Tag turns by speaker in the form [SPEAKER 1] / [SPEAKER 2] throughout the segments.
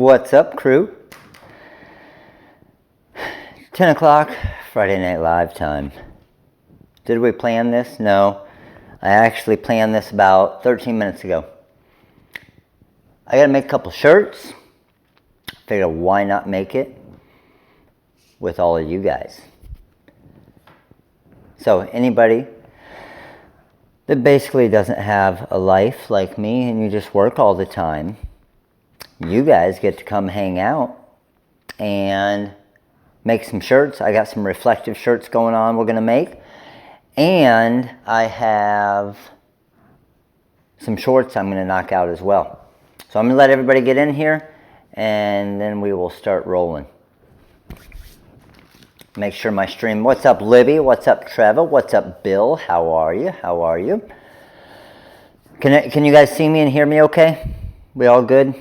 [SPEAKER 1] What's up, crew? 10 o'clock, Friday Night Live time. Did we plan this? No. I actually planned this about 13 minutes ago. I gotta make a couple shirts. Figured why not make it with all of you guys. So anybody that basically doesn't have a life like me and you just work all the time, you guys get to come hang out and make some shirts. I got some reflective shirts going on we're gonna make. And I have some shorts I'm gonna knock out as well. So I'm gonna let everybody get in here and then we will start rolling. Make sure my stream, what's up Libby, what's up Trevor, what's up Bill, how are you, how are you? Can you guys see me and hear me okay? We all good?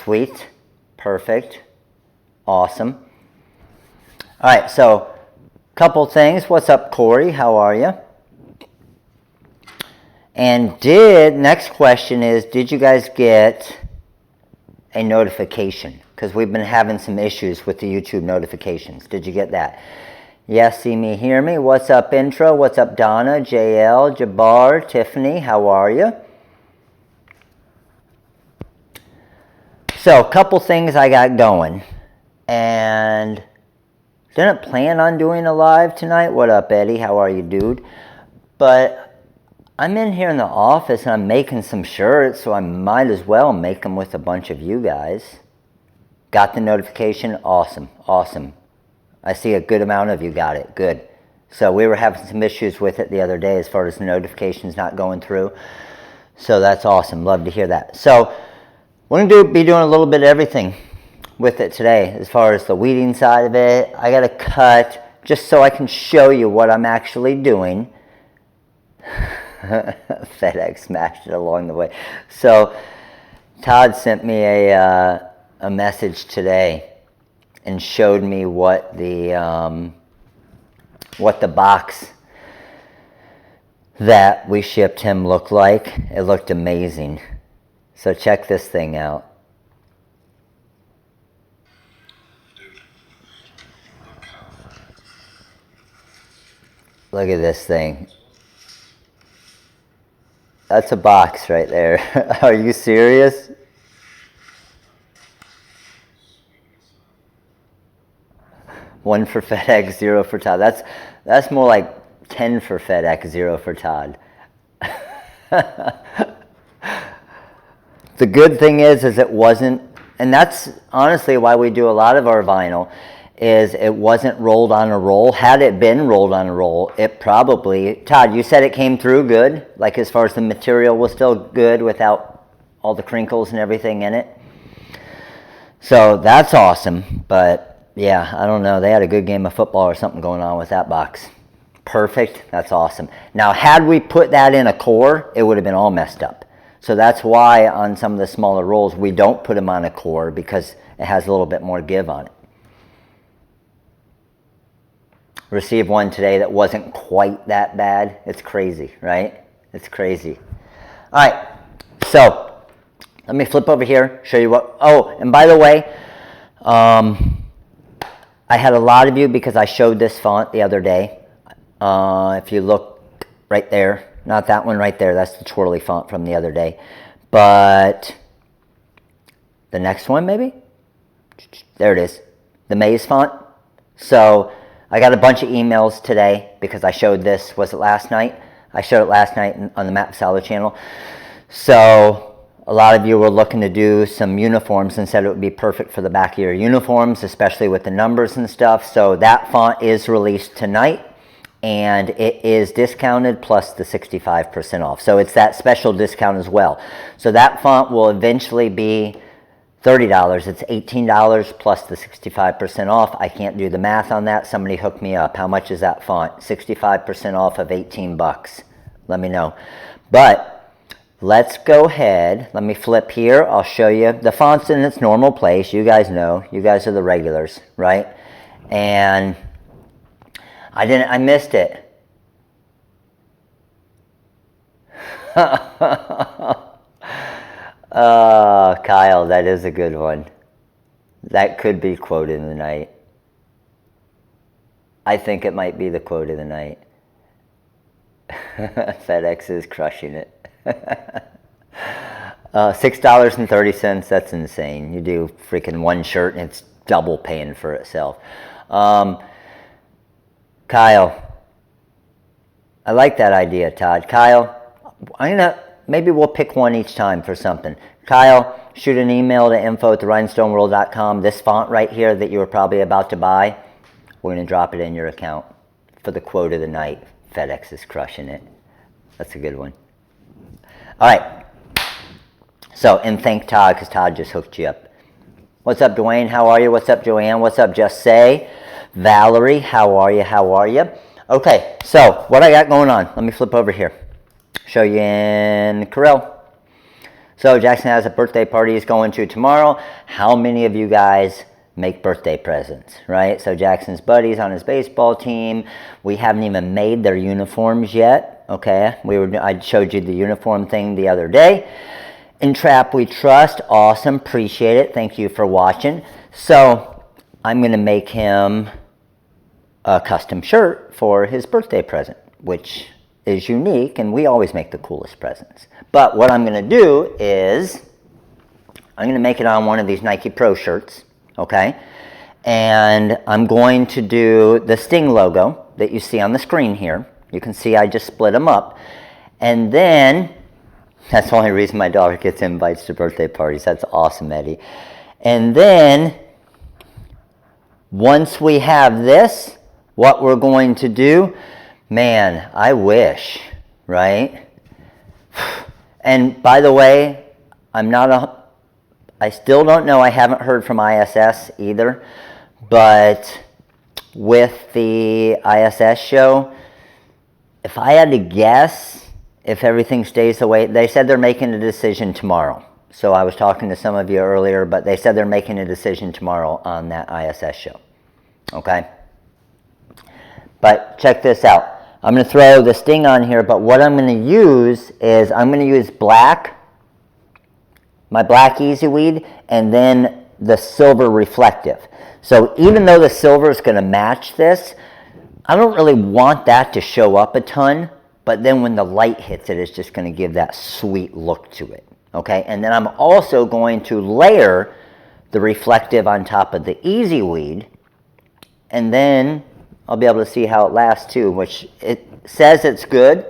[SPEAKER 1] Sweet, perfect, awesome. All right, so couple things. What's up, Corey? How are you? And next question is, did you guys get a notification? Because we've been having some issues with the YouTube notifications. Did you get that? Yes, see me, hear me. What's up, Intro? What's up, Donna, JL, Jabbar, Tiffany? How are you? So, a couple things I got going. And didn't plan on doing a live tonight. What up, Eddie? How are you, dude? But I'm in here in the office and I'm making some shirts, so I might as well make them with a bunch of you guys. Got the notification? Awesome, awesome. I see a good amount of you got it. Good. So we were having some issues with it the other day as far as the notifications not going through. So that's awesome. Love to hear that. So we're going to be doing a little bit of everything with it today as far as the weeding side of it. I got to cut just so I can show you what I'm actually doing. FedEx smashed it along the way. So Todd sent me a message today and showed me what the box that we shipped him looked like. It looked amazing. So check this thing out. Look at this thing. That's a box right there. Are you serious? One for FedEx, 0 for Todd. That's more like 10 for FedEx, 0 for Todd. The good thing is it wasn't, and that's honestly why we do a lot of our vinyl, is it wasn't rolled on a roll. Had it been rolled on a roll, it probably, Todd, you said it came through good, like as far as the material was still good without all the crinkles and everything in it. So that's awesome, but yeah, I don't know. They had a good game of football or something going on with that box. Perfect. That's awesome. Now, had we put that in a core, it would have been all messed up. So that's why on some of the smaller rolls, we don't put them on a core because it has a little bit more give on it. Received one today that wasn't quite that bad. It's crazy, right? It's crazy. All right. So let me flip over here, show you what. Oh, and by the way, I had a lot of you because I showed this font the other day. If you look right there, not that one right there, that's the twirly font from the other day. But the next one maybe? There it is, the Maze font. So I got a bunch of emails today because I showed this, was it last night? I showed it last night on the Matt Salad channel. So a lot of you were looking to do some uniforms and said it would be perfect for the back of your uniforms, especially with the numbers and stuff. So that font is released tonight and it is discounted plus the 65% off. So it's that special discount as well. So that font will eventually be $30. It's $18 plus the 65% off. I can't do the math on that. Somebody hook me up. How much is that font? 65% off of 18 bucks. Let me know. But let's go ahead. Let me flip here. I'll show you. The font's in its normal place. You guys know. You guys are the regulars, right? And I missed it. Kyle, that is a good one. That could be quote of the night. I think it might be the quote of the night. FedEx is crushing it. $6.30, that's insane. You do freaking one shirt and it's double paying for itself. Kyle, I like that idea, Todd. Kyle, maybe we'll pick one each time for something. Kyle, shoot an email to info@therhinestoneworld.com. This font right here that you were probably about to buy, we're going to drop it in your account for the quote of the night. FedEx is crushing it. That's a good one. All right. So, and thank Todd, because Todd just hooked you up. What's up, Dwayne? How are you? What's up, Joanne? What's up, Just Say? Valerie, how are you? How are you? Okay, so what I got going on. Let me flip over here. Show you in Corel. So Jackson has a birthday party he's going to tomorrow. How many of you guys make birthday presents, right? So Jackson's buddies on his baseball team. We haven't even made their uniforms yet, okay? I showed you the uniform thing the other day. In Trap We Trust, awesome, appreciate it. Thank you for watching. So I'm going to make him a custom shirt for his birthday present, which is unique, and we always make the coolest presents. But what I'm going to do is I'm going to make it on one of these Nike Pro shirts, okay? And I'm going to do the Sting logo that you see on the screen here. You can see I just split them up. And then, that's the only reason my daughter gets invites to birthday parties. That's awesome, Eddie. And then, once we have this, what we're going to do, man, I wish, right? And by the way, I still don't know, I haven't heard from ISS either, but with the ISS show, if I had to guess, if everything stays the way, they said they're making a decision tomorrow. So I was talking to some of you earlier, but they said they're making a decision tomorrow on that ISS show, okay? But check this out. I'm going to throw the Sting on here, but what I'm going to use is I'm going to use my black Easy Weed, and then the silver reflective. So even though the silver is going to match this, I don't really want that to show up a ton, but then when the light hits it, it's just going to give that sweet look to it. Okay, and then I'm also going to layer the reflective on top of the Easy Weed, and then I'll be able to see how it lasts too, which it says it's good,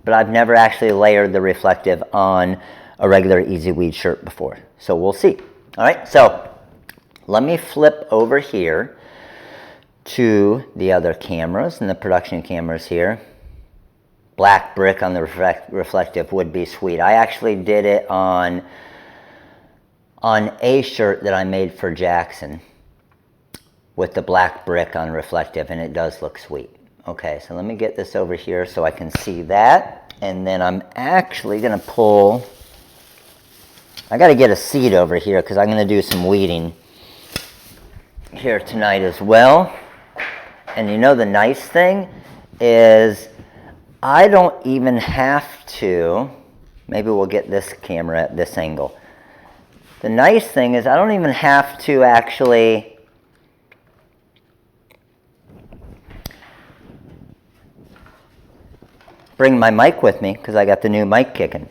[SPEAKER 1] but I've never actually layered the reflective on a regular Easy Weed shirt before. So we'll see. All right, so let me flip over here to the other cameras and the production cameras here. Black brick on the reflective would be sweet. I actually did it on a shirt that I made for Jackson with the black brick on reflective, and it does look sweet. Okay, so let me get this over here so I can see that, and then I'm actually going to pull, I got to get a seat over here because I'm going to do some weeding here tonight as well. And you know the nice thing is I don't even have to, maybe we'll get this camera at this angle. The nice thing is I don't even have to actually bring my mic with me because I got the new mic kicking.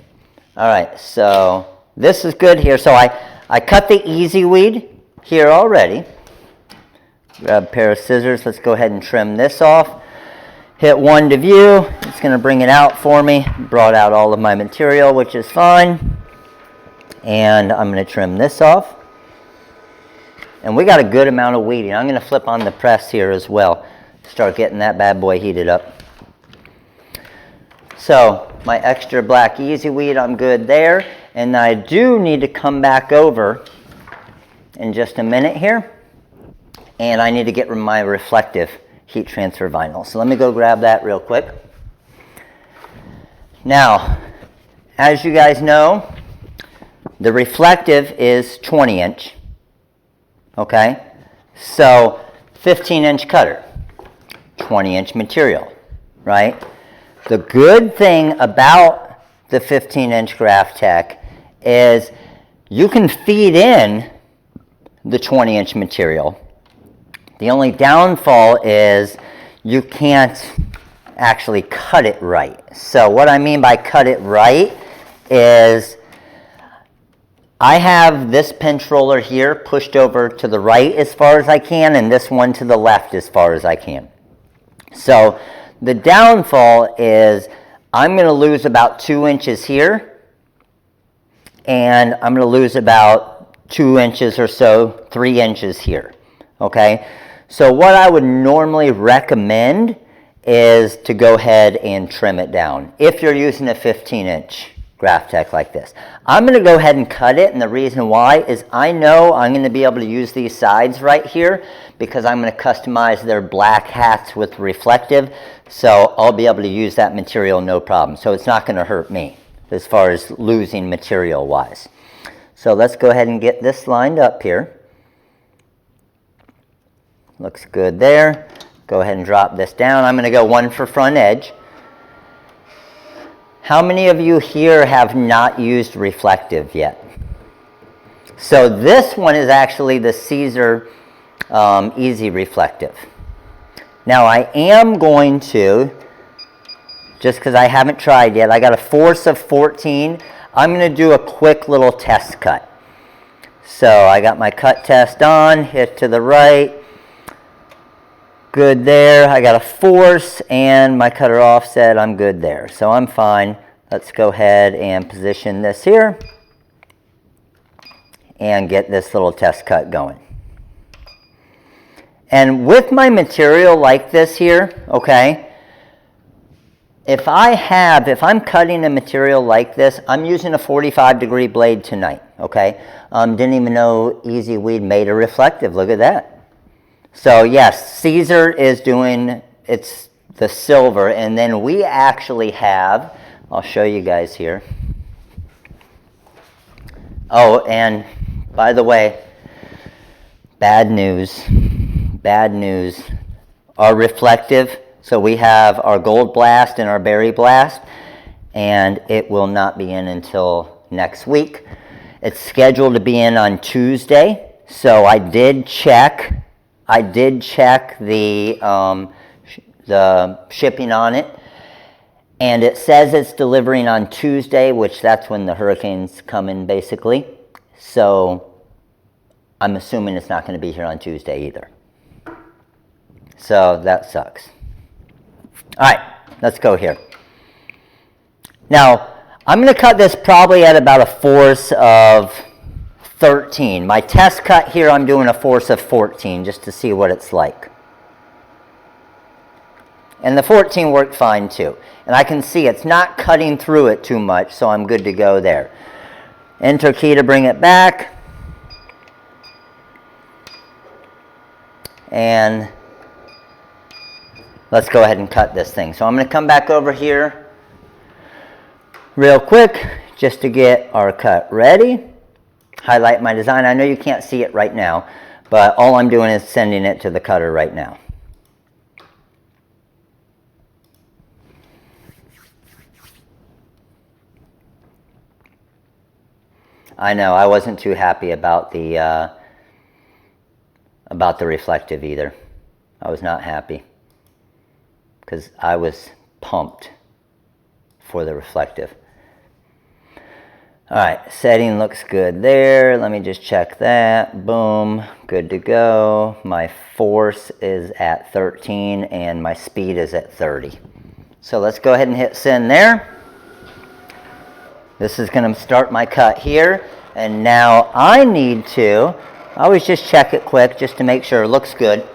[SPEAKER 1] All right, so this is good here. So I cut the Easy Weed here already. Grab a pair of scissors. Let's go ahead and trim this off. Hit 1 to view. It's going to bring it out for me. Brought out all of my material, which is fine. And I'm going to trim this off. And we got a good amount of weeding. I'm going to flip on the press here as well. Start getting that bad boy heated up. So my extra black Easy Weed, I'm good there. And I do need to come back over in just a minute here. And I need to get my reflective heat transfer vinyl. So let me go grab that real quick. Now, as you guys know, the reflective is 20 inch. Okay? So 15 inch cutter, 20 inch material, right? The good thing about the 15 inch Graph Tech is you can feed in the 20-inch material. The only downfall is you can't actually cut it right. So what I mean by cut it right is I have this pinch roller here pushed over to the right as far as I can, and this one to the left as far as I can. So the downfall is I'm going to lose about 2 inches here, and I'm going to lose about 2 inches or so, 3 inches here. Okay, so what I would normally recommend is to go ahead and trim it down if you're using a 15-inch Graphtec like this. I'm going to go ahead and cut it, and the reason why is I know I'm going to be able to use these sides right here because I'm going to customize their black hats with reflective, so I'll be able to use that material no problem. So it's not going to hurt me as far as losing material wise. So let's go ahead and get this lined up here. Looks good there. Go ahead and drop this down. I'm going to go one for front edge. How many of you here have not used reflective yet? So this one is actually the Caesar Easy Reflective. Now I am going to, just because I haven't tried yet, I got a force of 14. I'm going to do a quick little test cut. So I got my cut test on, hit to the right. Good there. I got a force and my cutter offset. I'm good there. So I'm fine. Let's go ahead and position this here and get this little test cut going. And with my material like this here, okay, if I'm cutting a material like this, I'm using a 45-degree blade tonight, okay? Didn't even know Easy Weed made a reflective. Look at that. So yes, Caesar is doing, it's the silver, and then we actually have, I'll show you guys here. Oh, and by the way, bad news, our reflective, so we have our Gold Blast and our Berry Blast, and it will not be in until next week. It's scheduled to be in on Tuesday, so I did check the shipping on it, and it says it's delivering on Tuesday, which that's when the hurricanes come in basically. So I'm assuming it's not going to be here on Tuesday either. So that sucks. All right, let's go here. Now, I'm going to cut this probably at about a force of 13. My test cut here, I'm doing a force of 14 just to see what it's like. And the 14 worked fine too. And I can see it's not cutting through it too much, so I'm good to go there. Enter key to bring it back. And let's go ahead and cut this thing. So I'm going to come back over here real quick just to get our cut ready. Highlight my design. I know you can't see it right now, but all I'm doing is sending it to the cutter right now. I know, I wasn't too happy about the reflective either. I was not happy because I was pumped for the reflective. All right, setting looks good there. Let me just check that. Boom, good to go. My force is at 13 and my speed is at 30. So let's go ahead and hit send there. This is going to start my cut here. And now I need to, I always just check it quick just to make sure it looks good.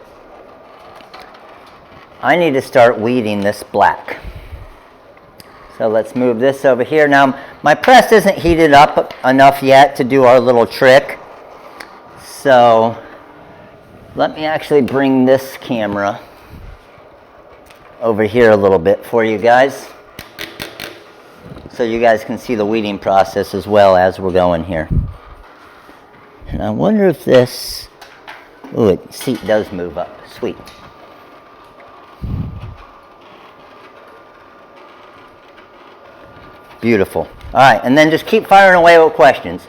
[SPEAKER 1] I need to start weeding this black. So let's move this over here. Now, my press isn't heated up enough yet to do our little trick. So let me actually bring this camera over here a little bit for you guys, so you guys can see the weeding process as well as we're going here. And I wonder if this, ooh, the seat does move up. Sweet. Beautiful. All right, and then just keep firing away with questions.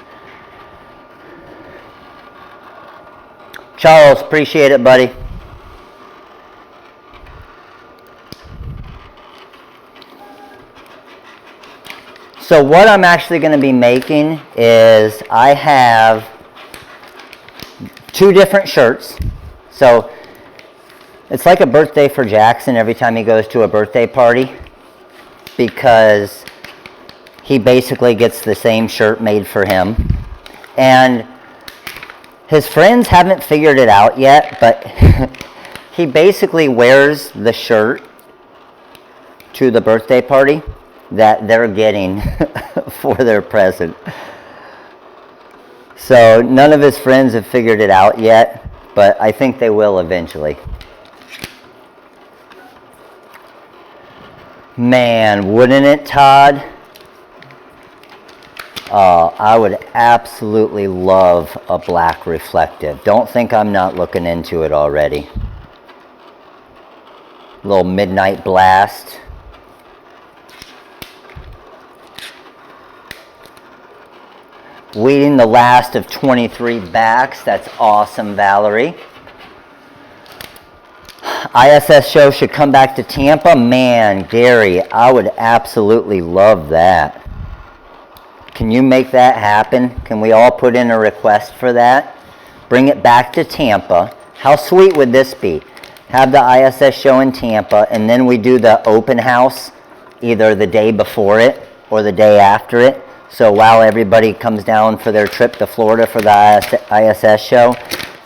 [SPEAKER 1] Charles, appreciate it, buddy. So what I'm actually going to be making is I have 2 different shirts. So it's like a birthday for Jackson every time he goes to a birthday party, because he basically gets the same shirt made for him. And his friends haven't figured it out yet, but he basically wears the shirt to the birthday party that they're getting for their present. So none of his friends have figured it out yet, but I think they will eventually. Man, wouldn't it, Todd? I would absolutely love a black reflective. Don't think I'm not looking into it already. Little midnight blast. Weeding the last of 23 backs. That's awesome, Valerie. ISS show should come back to Tampa. Man, Gary, I would absolutely love that. Can you make that happen? Can we all put in a request for that? Bring it back to Tampa. How sweet would this be? Have the ISS show in Tampa, and then we do the open house either the day before it or the day after it. So while everybody comes down for their trip to Florida for the ISS show,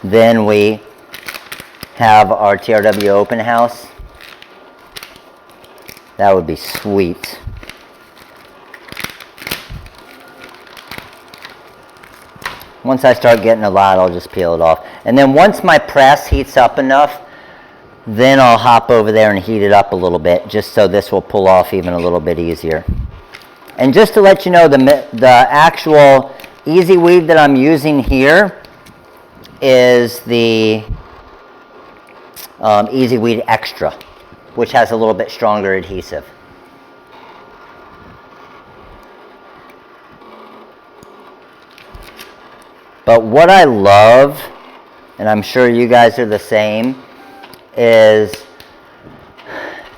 [SPEAKER 1] then we have our TRW open house. That would be sweet. Once I start getting a lot, I'll just peel it off. And then once my press heats up enough, then I'll hop over there and heat it up a little bit, just so this will pull off even a little bit easier. And just to let you know, the actual Easy Weed that I'm using here is the Easy Weed Extra, which has a little bit stronger adhesive. But what I love, and I'm sure you guys are the same, is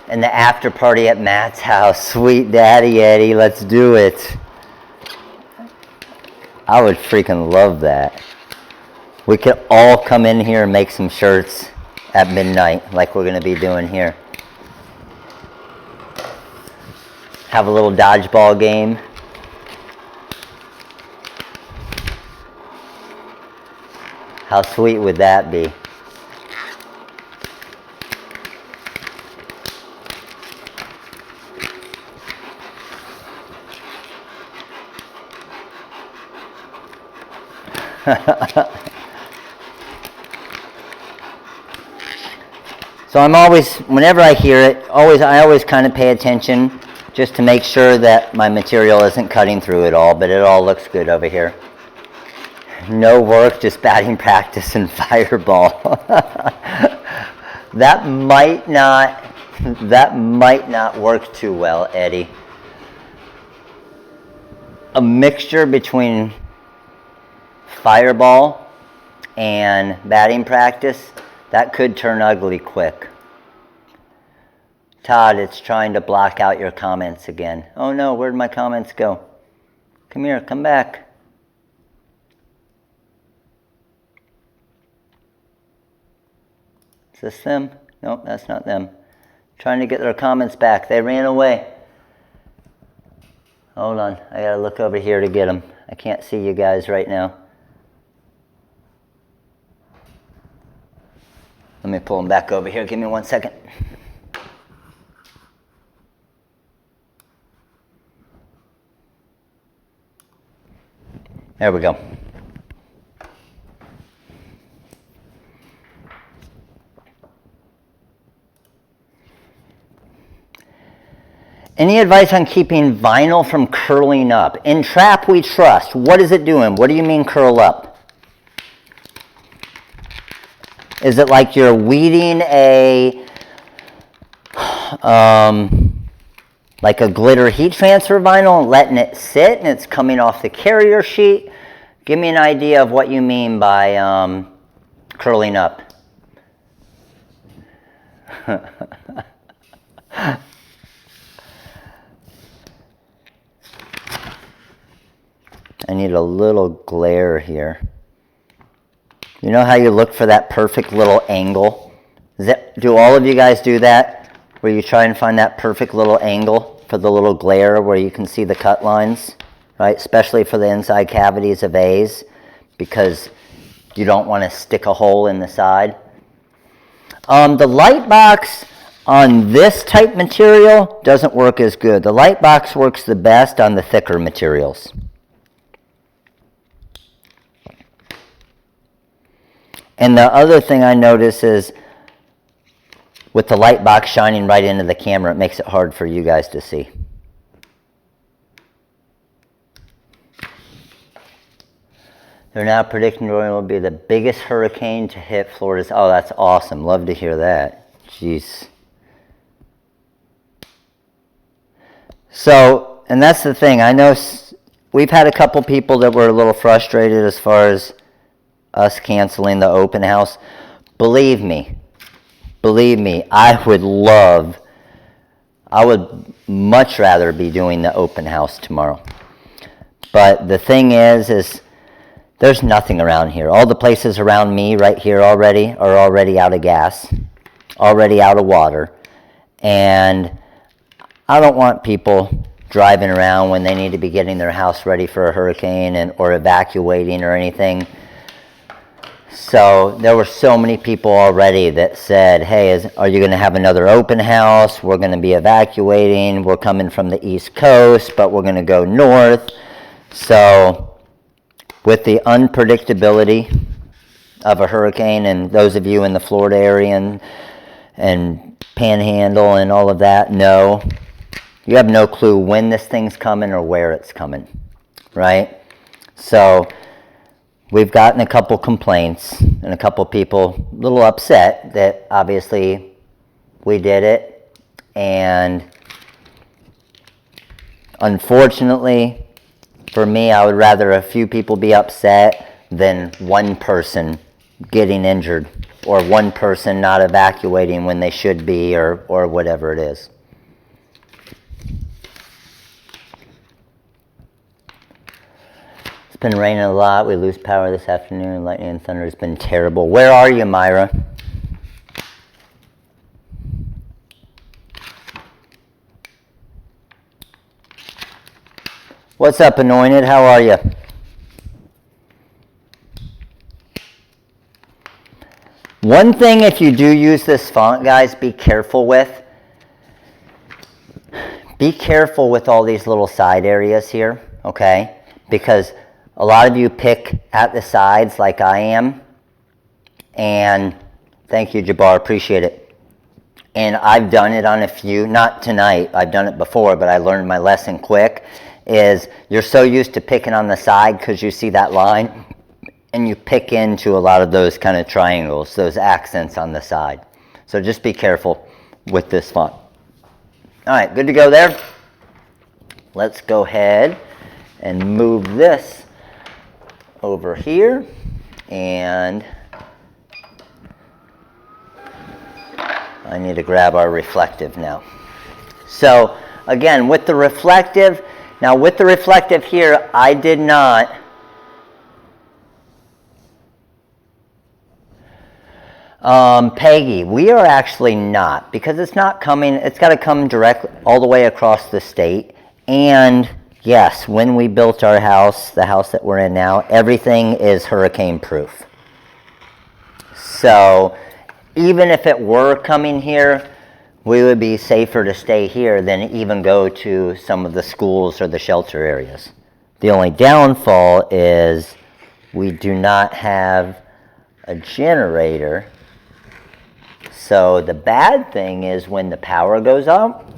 [SPEAKER 1] in the after party at Matt's house. Sweet Daddy Eddie, let's do it. I would freaking love that. We could all come in here and make some shirts at midnight like we're going to be doing here. Have a little dodgeball game. How sweet would that be? So I'm always, whenever I hear it, I always kind of pay attention just to make sure that my material isn't cutting through it all, but it all looks good over here. No work, just batting practice and fireball. That might not work too well, Eddie. A mixture between fireball and batting practice, that could turn ugly quick. Todd, it's trying to block out your comments again. Oh no, where'd my comments go? Come here, come back. Is this them? Nope, that's not them. Trying to get their comments back. They ran away. Hold on, I gotta look over here to get them. I can't see you guys right now. Let me pull them back over here. Give me 1 second. There we go. Any advice on keeping vinyl from curling up? In Trap We Trust. What is it doing? What do you mean curl up? Is it like you're weeding like a glitter heat transfer vinyl and letting it sit and it's coming off the carrier sheet? Give me an idea of what you mean by curling up. I need a little glare here. You know how you look for that perfect little angle? Do all of you guys do that? Where you try and find that perfect little angle for the little glare where you can see the cut lines, right? Especially for the inside cavities of A's, because you don't want to stick a hole in the side. The light box on this type material doesn't work as good. The light box works the best on the thicker materials. And the other thing I notice is with the light box shining right into the camera, it makes it hard for you guys to see. They're now predicting Dorian will be the biggest hurricane to hit Florida. Oh, that's awesome. Love to hear that. Jeez. So, and that's the thing. I know we've had a couple people that were a little frustrated as far as us canceling the open house. Believe me, I would much rather be doing the open house tomorrow. But the thing is there's nothing around here. All the places around me right here already are already out of gas, already out of water. And I don't want people driving around when they need to be getting their house ready for a hurricane or evacuating or anything. So there were so many people already that said, hey, are you going to have another open house? We're going to be evacuating. We're coming from the East Coast, but we're going to go north. So with the unpredictability of a hurricane, and those of you in the Florida area and Panhandle and all of that know, you have no clue when this thing's coming or where it's coming, right? So we've gotten a couple complaints and a couple people a little upset that obviously we did it. And unfortunately, for me, I would rather a few people be upset than one person getting injured or one person not evacuating when they should be or whatever it is. It's been raining a lot. We lose power this afternoon. Lightning and thunder has been terrible. Where are you, Myra? What's up, Anointed? How are you? One thing, if you do use this font, guys, be careful with. Be careful with all these little side areas here, okay? Because a lot of you pick at the sides like I am. And thank you, Jabbar, appreciate it. And I've done it on a few, not tonight, I've done it before, but I learned my lesson quick, is you're so used to picking on the side because you see that line, and you pick into a lot of those kind of triangles, those accents on the side. So just be careful with this font. All right, good to go there. Let's go ahead and move this over here. And I need to grab our reflective now. So again, with the reflective, now with the reflective here, I did not Peggy, we are actually not, because it's not coming, it's got to come directly all the way across the state. And yes, when we built our house, the house that we're in now, everything is hurricane proof. So even if it were coming here, we would be safer to stay here than even go to some of the schools or the shelter areas. The only downfall is we do not have a generator. So the bad thing is when the power goes out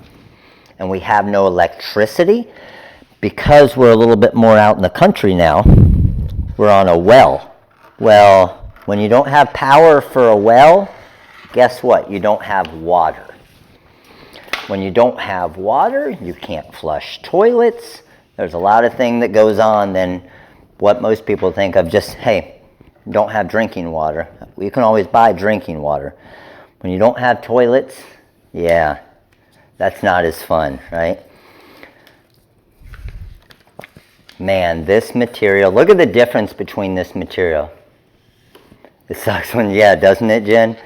[SPEAKER 1] and we have no electricity, because we're a little bit more out in the country now, we're on a well. Well, when you don't have power for a well, guess what? You don't have water. When you don't have water, you can't flush toilets. There's a lot of things that goes on than what most people think of just, hey, don't have drinking water. You can always buy drinking water. When you don't have toilets, yeah, that's not as fun, right? Man, this material, look at the difference between this material. It sucks when, yeah, doesn't it, Jen?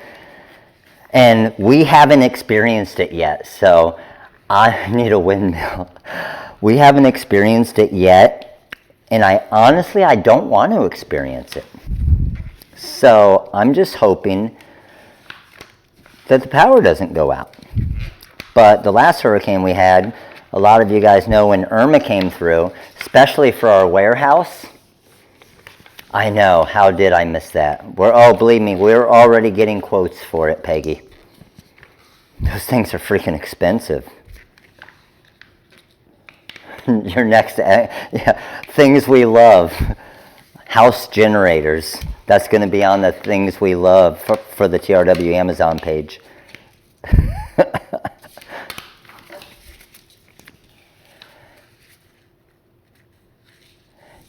[SPEAKER 1] And we haven't experienced it yet, so I need a windmill. We haven't experienced it yet, and I don't want to experience it. So I'm just hoping that the power doesn't go out. But the last hurricane we had, a lot of you guys know when Irma came through, especially for our warehouse. I know, how did I miss that? Believe me, we're already getting quotes for it, Peggy. Those things are freaking expensive. Your next, yeah, things we love. House generators. That's going to be on the things we love for the TRW Amazon page.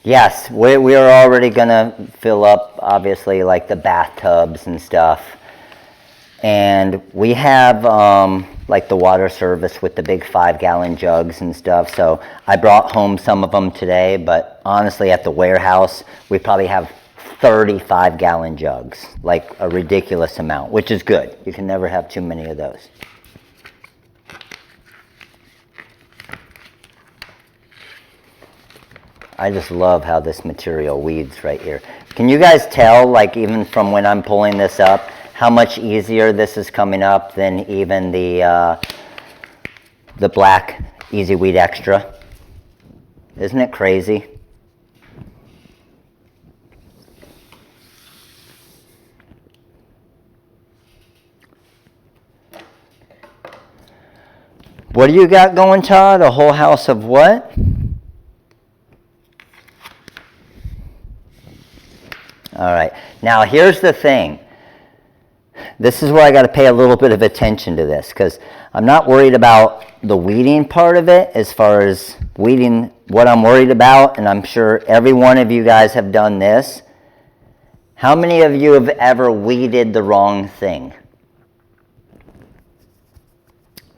[SPEAKER 1] Yes, we are already going to fill up, obviously, like the bathtubs and stuff. And we have like the water service with the big 5-gallon jugs and stuff. So I brought home some of them today, but honestly at the warehouse, we probably have 35-gallon jugs, like a ridiculous amount, which is good. You can never have too many of those. I just love how this material weeds right here. Can you guys tell, like even from when I'm pulling this up, how much easier this is coming up than even the black Easy Weed Extra? Isn't it crazy? What do you got going, Todd? A whole house of what? All right. Now, here's the thing. This is where I got to pay a little bit of attention to this, because I'm not worried about the weeding part of it as far as weeding. What I'm worried about, and I'm sure every one of you guys have done this, how many of you have ever weeded the wrong thing?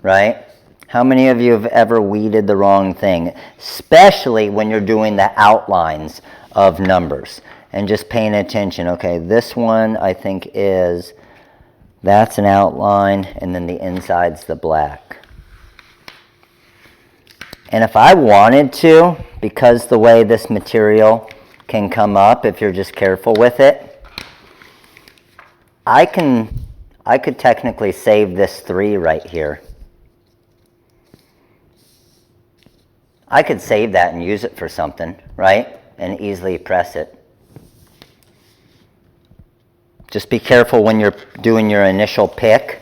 [SPEAKER 1] Right? How many of you have ever weeded the wrong thing? Especially when you're doing the outlines of numbers and just paying attention. Okay, this one I think is, that's an outline, and then the inside's the black. And if I wanted to, because the way this material can come up, if you're just careful with it, I could technically save this 3 right here. I could save that and use it for something, right? And easily press it. Just be careful when you're doing your initial pick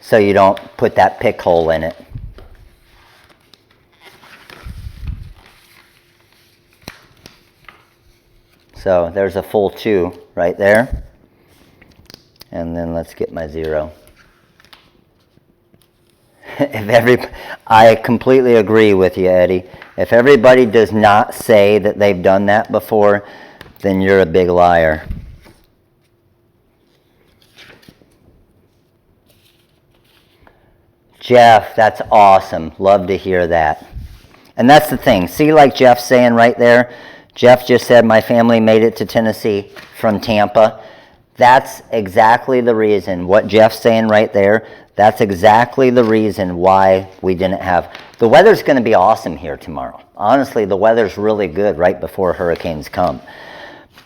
[SPEAKER 1] so you don't put that pick hole in it. So there's a full 2 right there. And then let's get my 0. I completely agree with you, Eddie. If everybody does not say that they've done that before, then you're a big liar. Jeff, that's awesome. Love to hear that. And that's the thing. See, like Jeff's saying right there, Jeff just said my family made it to Tennessee from Tampa. That's exactly the reason. What Jeff's saying right there, that's exactly the reason why we didn't have. The weather's going to be awesome here tomorrow. Honestly, the weather's really good right before hurricanes come.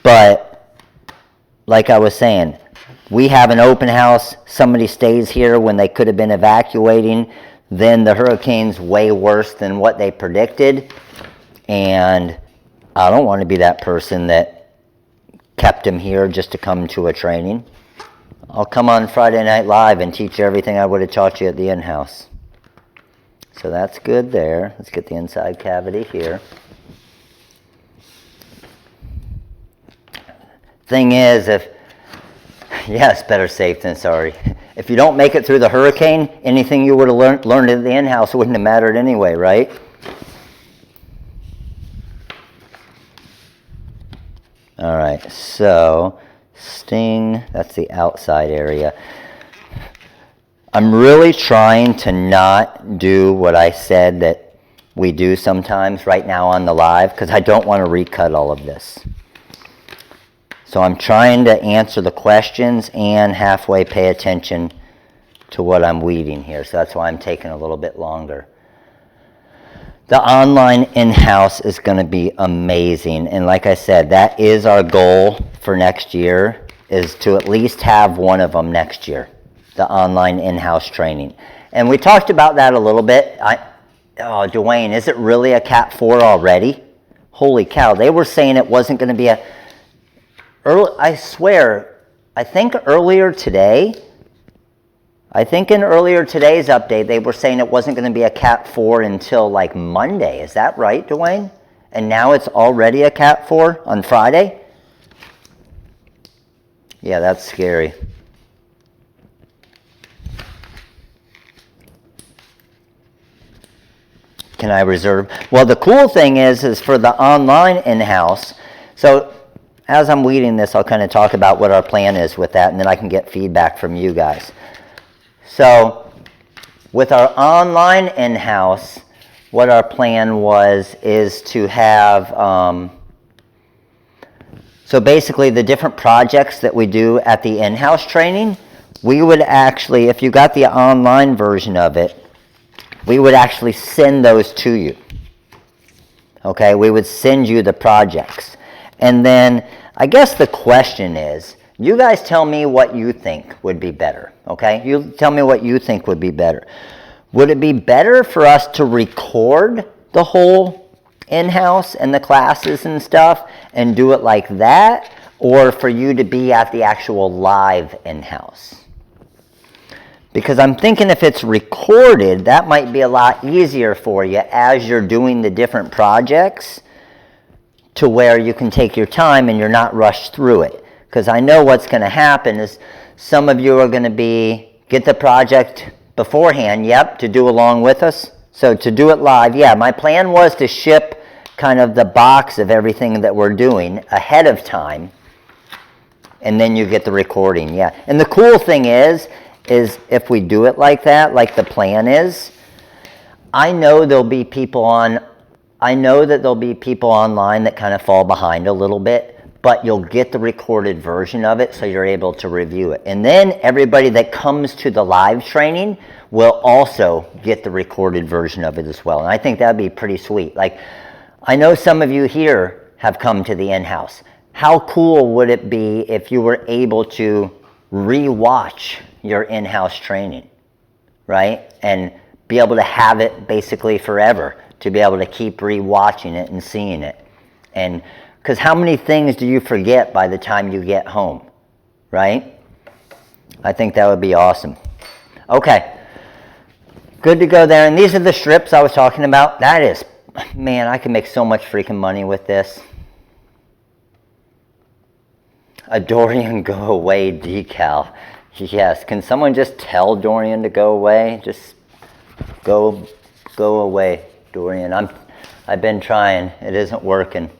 [SPEAKER 1] But like I was saying, we have an open house. Somebody stays here when they could have been evacuating. Then the hurricane's way worse than what they predicted. And I don't want to be that person that kept him here just to come to a training. I'll come on Friday Night Live and teach you everything I would have taught you at the in-house. So that's good there. Let's get the inside cavity here. Thing is, yes, better safe than sorry. If you don't make it through the hurricane, anything you would have learned at the in-house wouldn't have mattered anyway, right? All right, so sting, that's the outside area. I'm really trying to not do what I said that we do sometimes right now on the live, because I don't want to recut all of this. So I'm trying to answer the questions and halfway pay attention to what I'm weeding here. So that's why I'm taking a little bit longer. The online in-house is going to be amazing. And like I said, that is our goal for next year, is to at least have one of them next year, the online in-house training. And we talked about that a little bit. Dwayne, is it really a Cat 4 already? Holy cow, they were saying it wasn't going to be I swear, I think in earlier today's update, they were saying it wasn't going to be a Cat 4 until like Monday. Is that right, Dwayne? And now it's already a Cat 4 on Friday? Yeah, that's scary. Can I reserve? Well, the cool thing is for the online in-house, so as I'm weeding this, I'll kind of talk about what our plan is with that, and then I can get feedback from you guys. So with our online in-house, what our plan is to have, so basically the different projects that we do at the in-house training, we would actually, if you got the online version of it, we would actually send those to you. Okay, we would send you the projects. And then I guess the question is, you guys tell me what you think would be better, okay? You tell me what you think would be better. Would it be better for us to record the whole in-house and the classes and stuff and do it like that, or for you to be at the actual live in-house? Because I'm thinking if it's recorded, that might be a lot easier for you as you're doing the different projects, to where you can take your time and you're not rushed through it. Because I know what's going to happen is some of you are going to get the project beforehand, to do along with us. So to do it live, my plan was to ship kind of the box of everything that we're doing ahead of time, and then you get the recording, And the cool thing is if we do it like that, like the plan is, I know there'll be people online that kind of fall behind a little bit, but you'll get the recorded version of it so you're able to review it. And then everybody that comes to the live training will also get the recorded version of it as well. And I think that'd be pretty sweet. Like, I know some of you here have come to the in-house. How cool would it be if you were able to re-watch your in-house training, right? And be able to have it basically forever, to be able to keep re-watching it and seeing it. And because how many things do you forget by the time you get home, right? I think that would be awesome. Okay, good to go there. And these are the strips I was talking about. That is, man, I can make so much freaking money with this. A Dorian go away decal. Yes, can someone just tell Dorian to go away? Just go away, Dorian. I've been trying. It isn't working.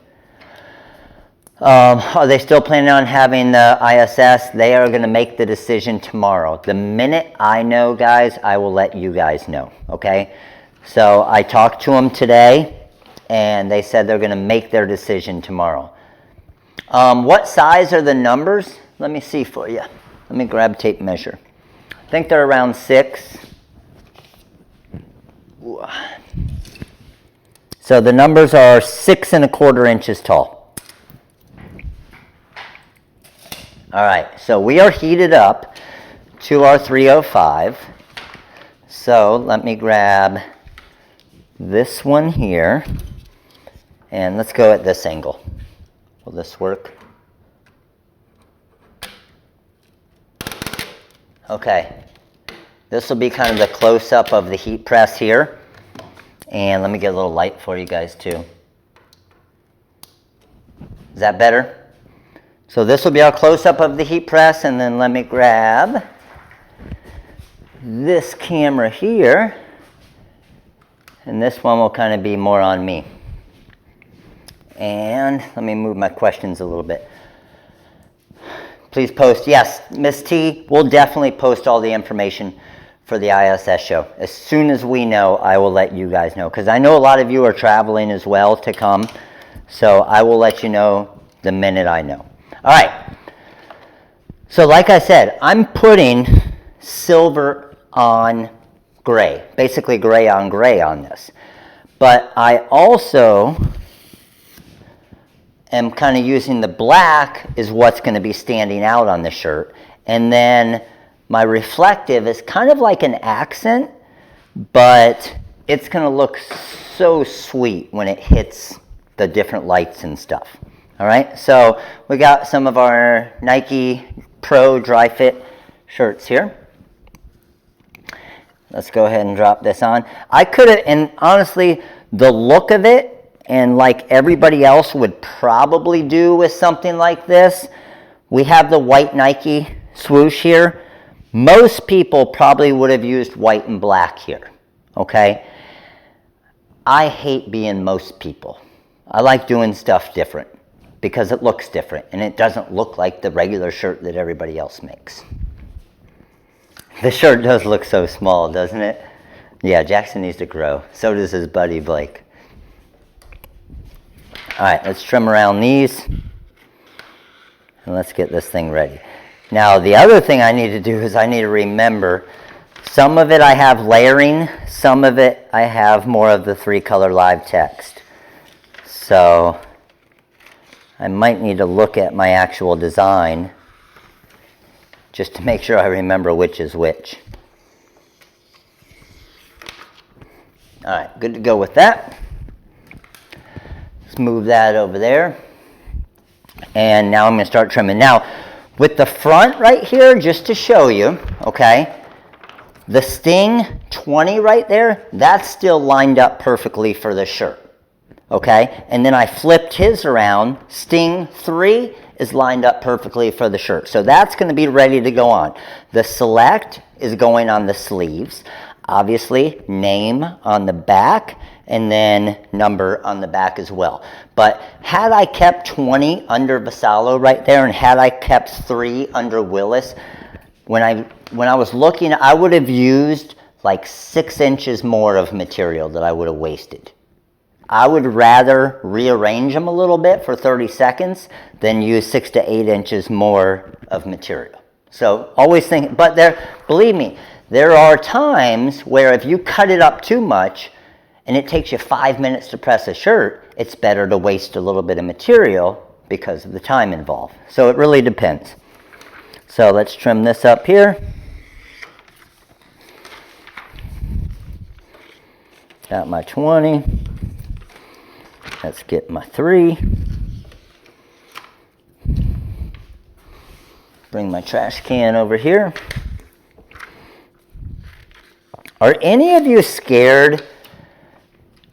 [SPEAKER 1] Are they still planning on having the ISS? They are going to make the decision tomorrow. The minute I know, guys, I will let you guys know, okay? So I talked to them today, and they said they're going to make their decision tomorrow. What size are the numbers? Let me see for you. Let me grab tape measure. I think they're around 6. So the numbers are 6 1/4 inches tall. All right, so we are heated up to our 305. So let me grab this one here, and let's go at this angle. Will this work? Okay, this will be kind of the close-up of the heat press here. And let me get a little light for you guys too. Is that better? So this will be our close-up of the heat press, and then let me grab this camera here, and this one will kind of be more on me. And let me move my questions a little bit. Please post. Yes, Miss T, we'll definitely post all the information for the ISS show. As soon as we know, I will let you guys know, because I know a lot of you are traveling as well to come. So I will let you know the minute I know. All right. So like I said, I'm putting silver on gray, basically gray on this. But I also am kind of using the black is what's going to be standing out on the shirt. And then my reflective is kind of like an accent, but it's going to look so sweet when it hits the different lights and stuff. All right, so we got some of our Nike Pro Dry Fit shirts here. Let's go ahead and drop this on. I could have, and honestly, the look of it, and like everybody else would probably do with something like this, we have the white Nike swoosh here. Most people probably would have used white and black here, okay? I hate being most people. I like doing stuff different because it looks different and it doesn't look like the regular shirt that everybody else makes. The shirt does look so small, doesn't it? Yeah, Jackson needs to grow. So does his buddy Blake. All right, let's trim around these and let's get this thing ready. Now, the other thing I need to do is I need to remember, some of it I have layering, some of it I have more of the 3-color live text. So I might need to look at my actual design just to make sure I remember which is which. All right, good to go with that. Let's move that over there. And now I'm going to start trimming. Now, with the front right here, just to show you, okay, the Sting 20 right there, that's still lined up perfectly for the shirt. Okay, and then I flipped his around. Sting 3 is lined up perfectly for the shirt. So that's going to be ready to go on. The Select is going on the sleeves. Obviously, name on the back, and then number on the back as well. But had I kept 20 under Vassallo right there, and had I kept 3 under Willis, when I was looking, I would have used like 6 inches more of material that I would have wasted. I would rather rearrange them a little bit for 30 seconds than use 6 to 8 inches more of material. So always think, but believe me, there are times where if you cut it up too much and it takes you 5 minutes to press a shirt, it's better to waste a little bit of material because of the time involved. So it really depends. So let's trim this up here. Got my 20. Let's get my 3. Bring my trash can over here. Are any of you scared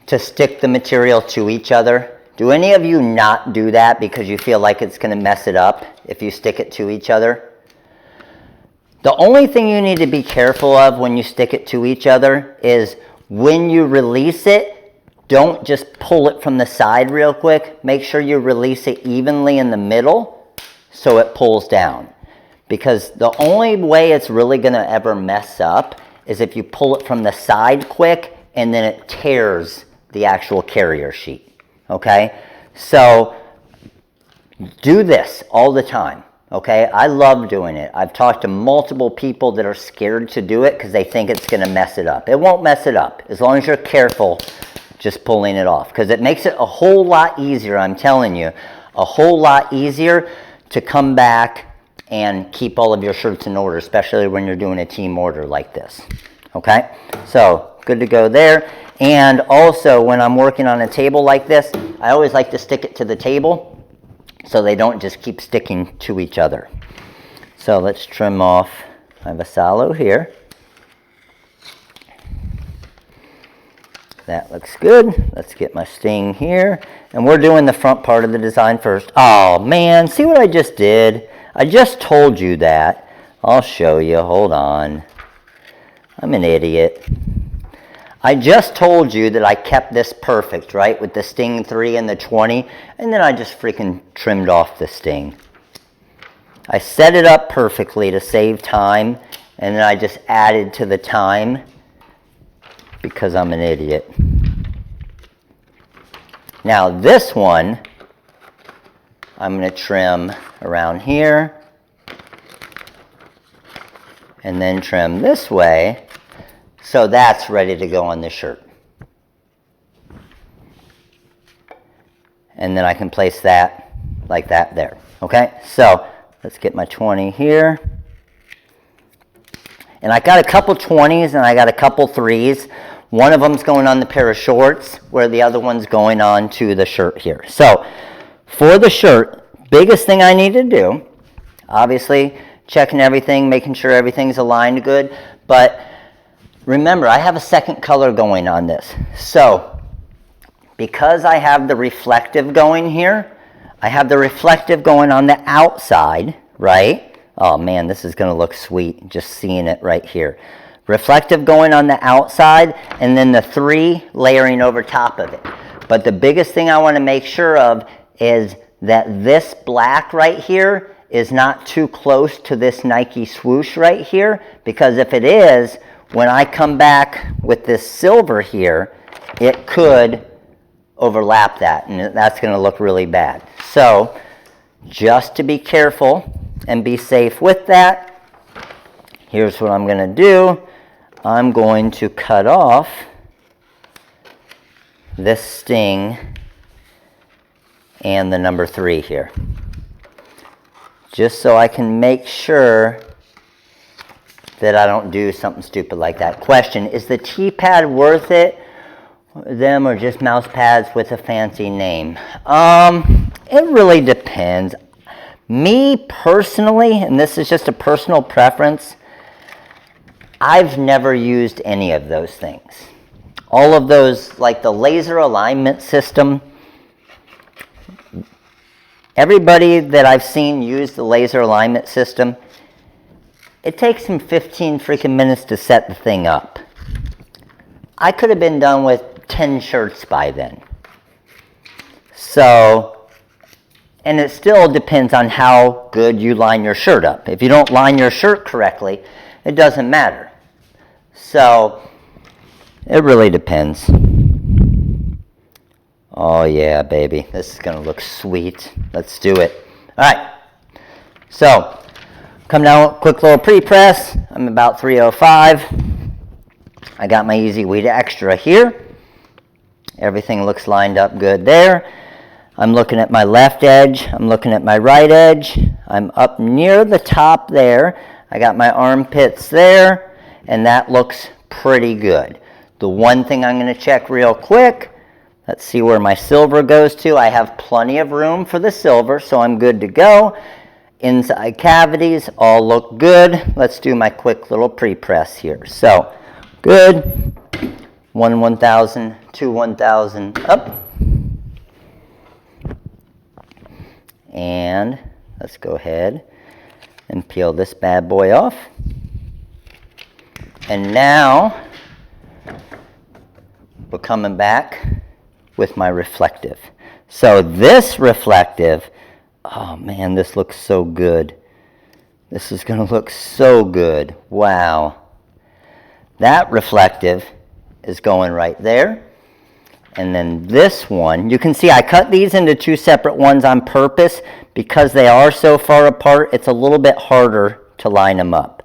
[SPEAKER 1] to stick the material to each other? Do any of you not do that because you feel like it's going to mess it up if you stick it to each other? The only thing you need to be careful of when you stick it to each other is when you release it, don't just pull it from the side real quick. Make sure you release it evenly in the middle so it pulls down. Because the only way it's really going to ever mess up is if you pull it from the side quick and then it tears the actual carrier sheet. Okay? So do this all the time. Okay? I love doing it. I've talked to multiple people that are scared to do it because they think it's going to mess it up. It won't mess it up as long as you're careful just pulling it off, because it makes it a whole lot easier, I'm telling you, a whole lot easier to come back and keep all of your shirts in order, especially when you're doing a team order like this. Okay, so good to go there. And also when I'm working on a table like this, I always like to stick it to the table so they don't just keep sticking to each other. So let's trim off my Vassallo here. That looks good. Let's get my Sting here. And we're doing the front part of the design first. Oh man, see what I just did? I just told you that. I'll show you, hold on. I'm an idiot. I just told you that I kept this perfect, right? With the Sting 3 and the 20, and then I just freaking trimmed off the Sting. I set it up perfectly to save time, and then I just added to the time because I'm an idiot. Now this one, I'm going to trim around here, and then trim this way. So that's ready to go on the shirt. And then I can place that like that there. Okay, so let's get my 20 here. And I got a couple 20s and I got a couple 3s. One of them's going on the pair of shorts, where the other one's going on to the shirt here. So for the shirt, biggest thing I need to do, obviously checking everything, making sure everything's aligned good, but remember, I have a second color going on this. So, because I have the reflective going here, I have the reflective going on the outside, right? Oh man, this is going to look sweet, just seeing it right here. Reflective going on the outside, and then the 3 layering over top of it. But the biggest thing I want to make sure of is that this black right here is not too close to this Nike swoosh right here, because if it is, when I come back with this silver here, it could overlap that, and that's going to look really bad. So, just to be careful and be safe with that, here's what I'm going to do. I'm going to cut off this Sting and the number 3 here, just so I can make sure that I don't do something stupid like that. Question, is the T-pad worth it, them, or just mouse pads with a fancy name? It really depends. Me personally, and this is just a personal preference, I've never used any of those things. All of those, like the laser alignment system, everybody that I've seen use the laser alignment system, it takes them 15 freaking minutes to set the thing up. I could have been done with 10 shirts by then. So, and it still depends on how good you line your shirt up. If you don't line your shirt correctly, it doesn't matter. So, it really depends. Oh yeah, baby, this is gonna look sweet. Let's do it. All right, so come down, quick little pre-press. I'm about 305. I got my Easy Weed Extra here. Everything looks lined up good there. I'm looking at my left edge. I'm looking at my right edge. I'm up near the top there. I got my armpits there, and that looks pretty good. The one thing I'm going to check real quick, let's see where my silver goes to. I have plenty of room for the silver, so I'm good to go. Inside cavities all look good. Let's do my quick little pre-press here. So, good. 1 1000, 2 1000, up. And let's go ahead and peel this bad boy off. And now we're coming back with my reflective. So this reflective, oh man, this looks so good. This is going to look so good. Wow. That reflective is going right there. And then this one, you can see I cut these into 2 separate ones on purpose because they are so far apart. It's a little bit harder to line them up.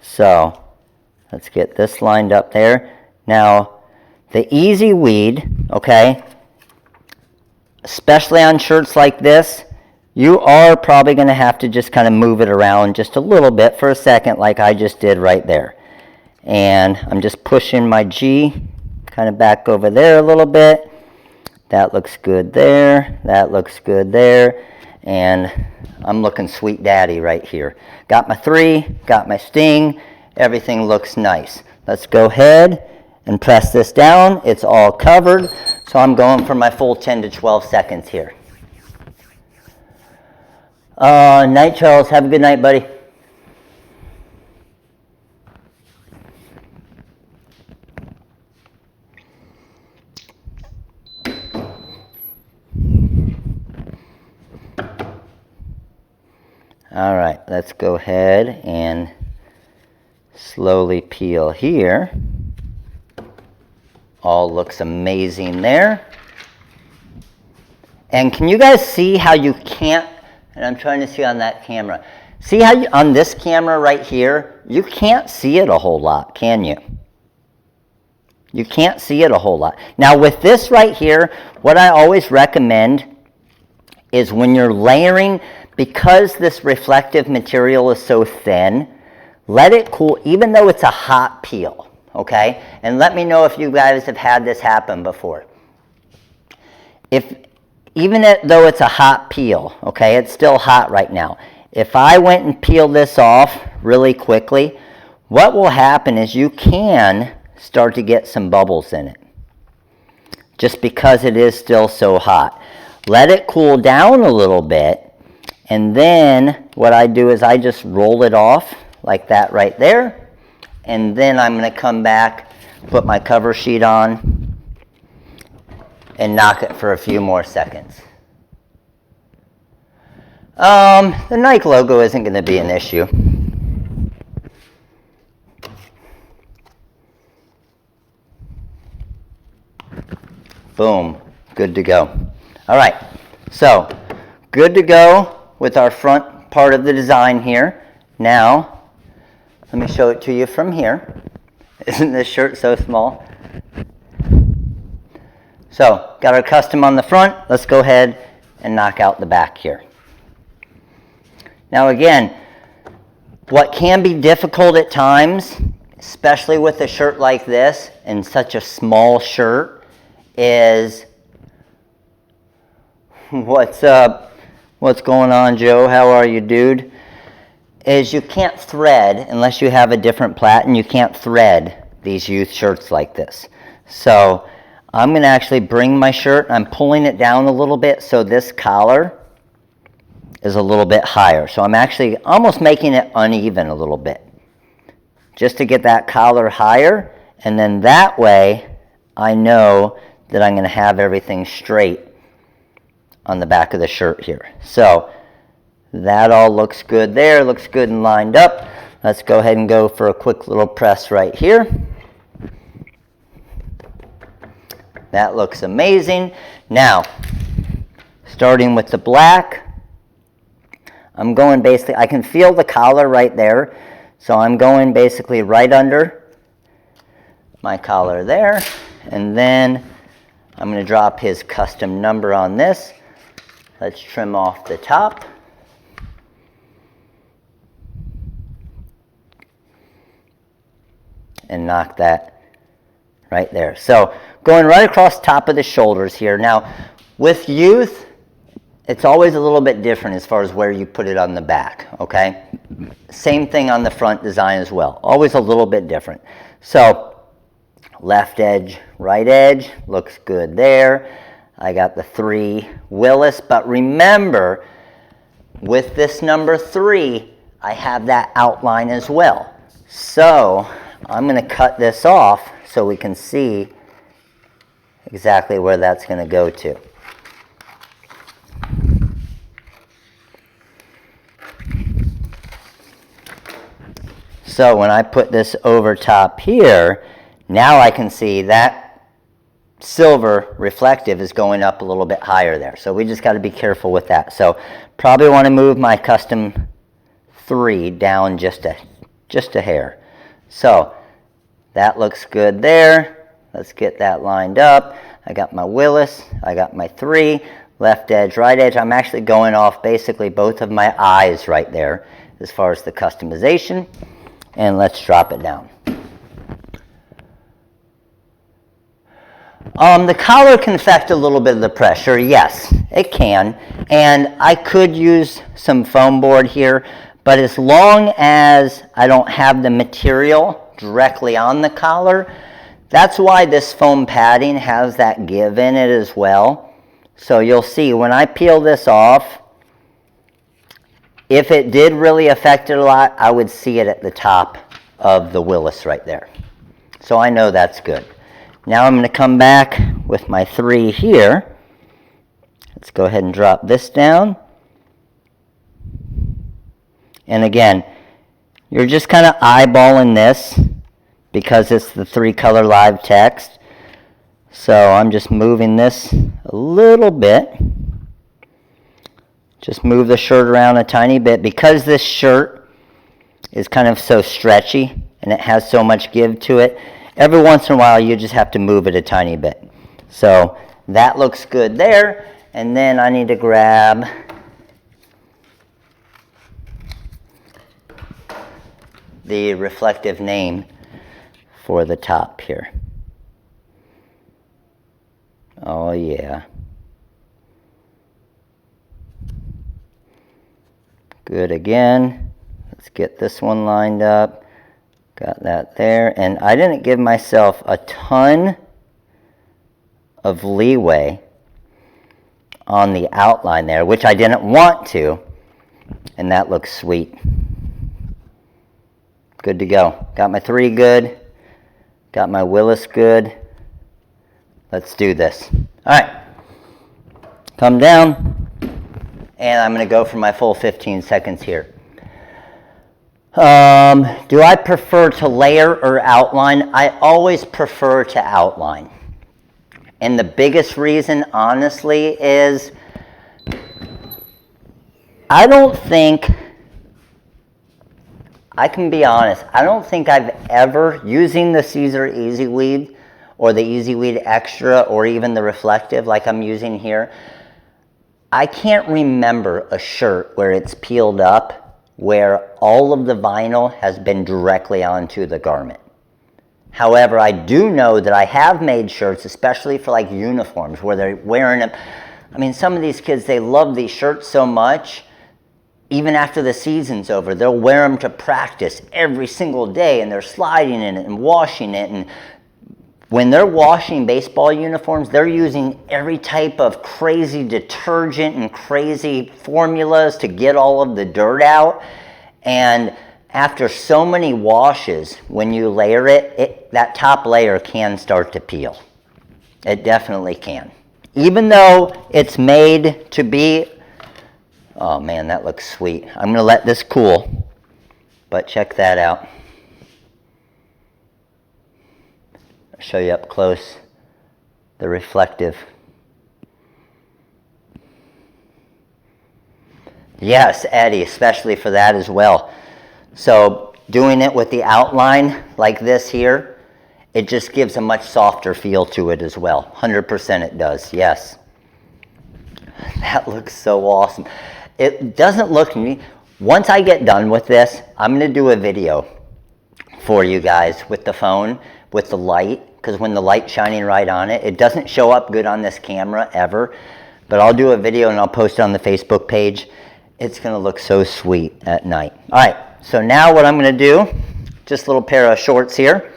[SPEAKER 1] So let's get this lined up there. Now, the Easy Weed, okay, especially on shirts like this, you are probably going to have to just kind of move it around just a little bit for a second like I just did right there. And I'm just pushing my G kind of back over there a little bit. That looks good there. That looks good there. And I'm looking sweet daddy right here. Got my 3, got my Sting. Everything looks nice. Let's go ahead and press this down. It's all covered. So I'm going for my full 10 to 12 seconds here. Night, Charles. Have a good night, buddy. All right, let's go ahead and slowly peel here. All looks amazing there. And can you guys see how you can't, and I'm trying to see on that camera, see how you, on this camera right here, you can't see it a whole lot, can you? You can't see it a whole lot. Now with this right here, what I always recommend is when you're layering, because this reflective material is so thin, let it cool, even though it's a hot peel, okay? And let me know if you guys have had this happen before. Even though it's a hot peel, okay, it's still hot right now. If I went and peeled this off really quickly, what will happen is you can start to get some bubbles in it, just because it is still so hot. Let it cool down a little bit, and then what I do is I just roll it off like that right there, and then I'm going to come back, put my cover sheet on, and knock it for a few more seconds. The Nike logo isn't going to be an issue. Boom, good to go. All right, so good to go with our front part of the design here. Now, let me show it to you from here. Isn't this shirt so small? So, got our custom on the front. Let's go ahead and knock out the back here. Now again, what can be difficult at times, especially with a shirt like this and such a small shirt, is what's up? What's going on, Joe? How are you, dude? Is you can't thread, unless you have a different platen, you can't thread these youth shirts like this. So I'm going to actually bring my shirt, I'm pulling it down a little bit so this collar is a little bit higher. So I'm actually almost making it uneven a little bit, just to get that collar higher, and then that way I know that I'm going to have everything straight on the back of the shirt here. So that all looks good there, looks good and lined up. Let's go ahead and go for a quick little press right here. That looks amazing. Now, starting with the black, I'm going basically, I can feel the collar right there, so I'm going basically right under my collar there, and then I'm going to drop his custom number on this. Let's trim off the top. And knock that right there. So going right across top of the shoulders here. Now with youth, it's always a little bit different as far as where you put it on the back, okay? Same thing on the front design as well. Always a little bit different. So left edge, right edge, looks good there. I got the 3 Willis, but remember, with this number 3, I have that outline as well. So I'm going to cut this off so we can see exactly where that's going to go to. So when I put this over top here, now I can see that silver reflective is going up a little bit higher there. So we just got to be careful with that. So probably want to move my custom 3 down just a hair. So that looks good there. Let's get that lined up. I got my Willis, I got my 3, left edge, right edge. I'm actually going off basically both of my eyes right there as far as the customization. And let's drop it down. The collar can affect a little bit of the pressure. Yes, it can. And I could use some foam board here, but as long as I don't have the material directly on the collar, that's why this foam padding has that give in it as well. So you'll see when I peel this off, if it did really affect it a lot, I would see it at the top of the Willis right there. So I know that's good. Now I'm going to come back with my 3 here. Let's go ahead and drop this down. And again, you're just kind of eyeballing this because it's the 3-color live text. So I'm just moving this a little bit. Just move the shirt around a tiny bit. Because this shirt is kind of so stretchy and it has so much give to it, every once in a while you just have to move it a tiny bit. So that looks good there. And then I need to grab the reflective name for the top here. Oh yeah. Good again. Let's get this one lined up. Got that there. And I didn't give myself a ton of leeway on the outline there, which I didn't want to. And that looks sweet. Good to go. Got my 3 good. Got my Willis good. Let's do this. All right. Come down. And I'm going to go for my full 15 seconds here. Do I prefer to layer or outline? I always prefer to outline. And the biggest reason, honestly, is I don't think, I can be honest, I don't think I've ever, using the Caesar Easy Weed or the Easy Weed Extra or even the reflective like I'm using here, I can't remember a shirt where it's peeled up where all of the vinyl has been directly onto the garment. However, I do know that I have made shirts, especially for like uniforms, where they're wearing them. I mean, some of these kids, they love these shirts so much, even after the season's over, they'll wear them to practice every single day, and they're sliding in it and washing it. And when they're washing baseball uniforms, they're using every type of crazy detergent and crazy formulas to get all of the dirt out. And after so many washes, when you layer it, that top layer can start to peel. It definitely can. Even though it's made to be, oh man, that looks sweet. I'm going to let this cool, but check that out. I'll show you up close the reflective. Yes, Eddie, especially for that as well. So doing it with the outline like this here, it just gives a much softer feel to it as well. 100% it does, yes. That looks so awesome. It doesn't look neat. Once I get done with this, I'm going to do a video for you guys with the phone, with the light, because when the light's shining right on it, it doesn't show up good on this camera ever. But I'll do a video and I'll post it on the Facebook page. It's going to look so sweet at night. All right, so now what I'm going to do, just a little pair of shorts here.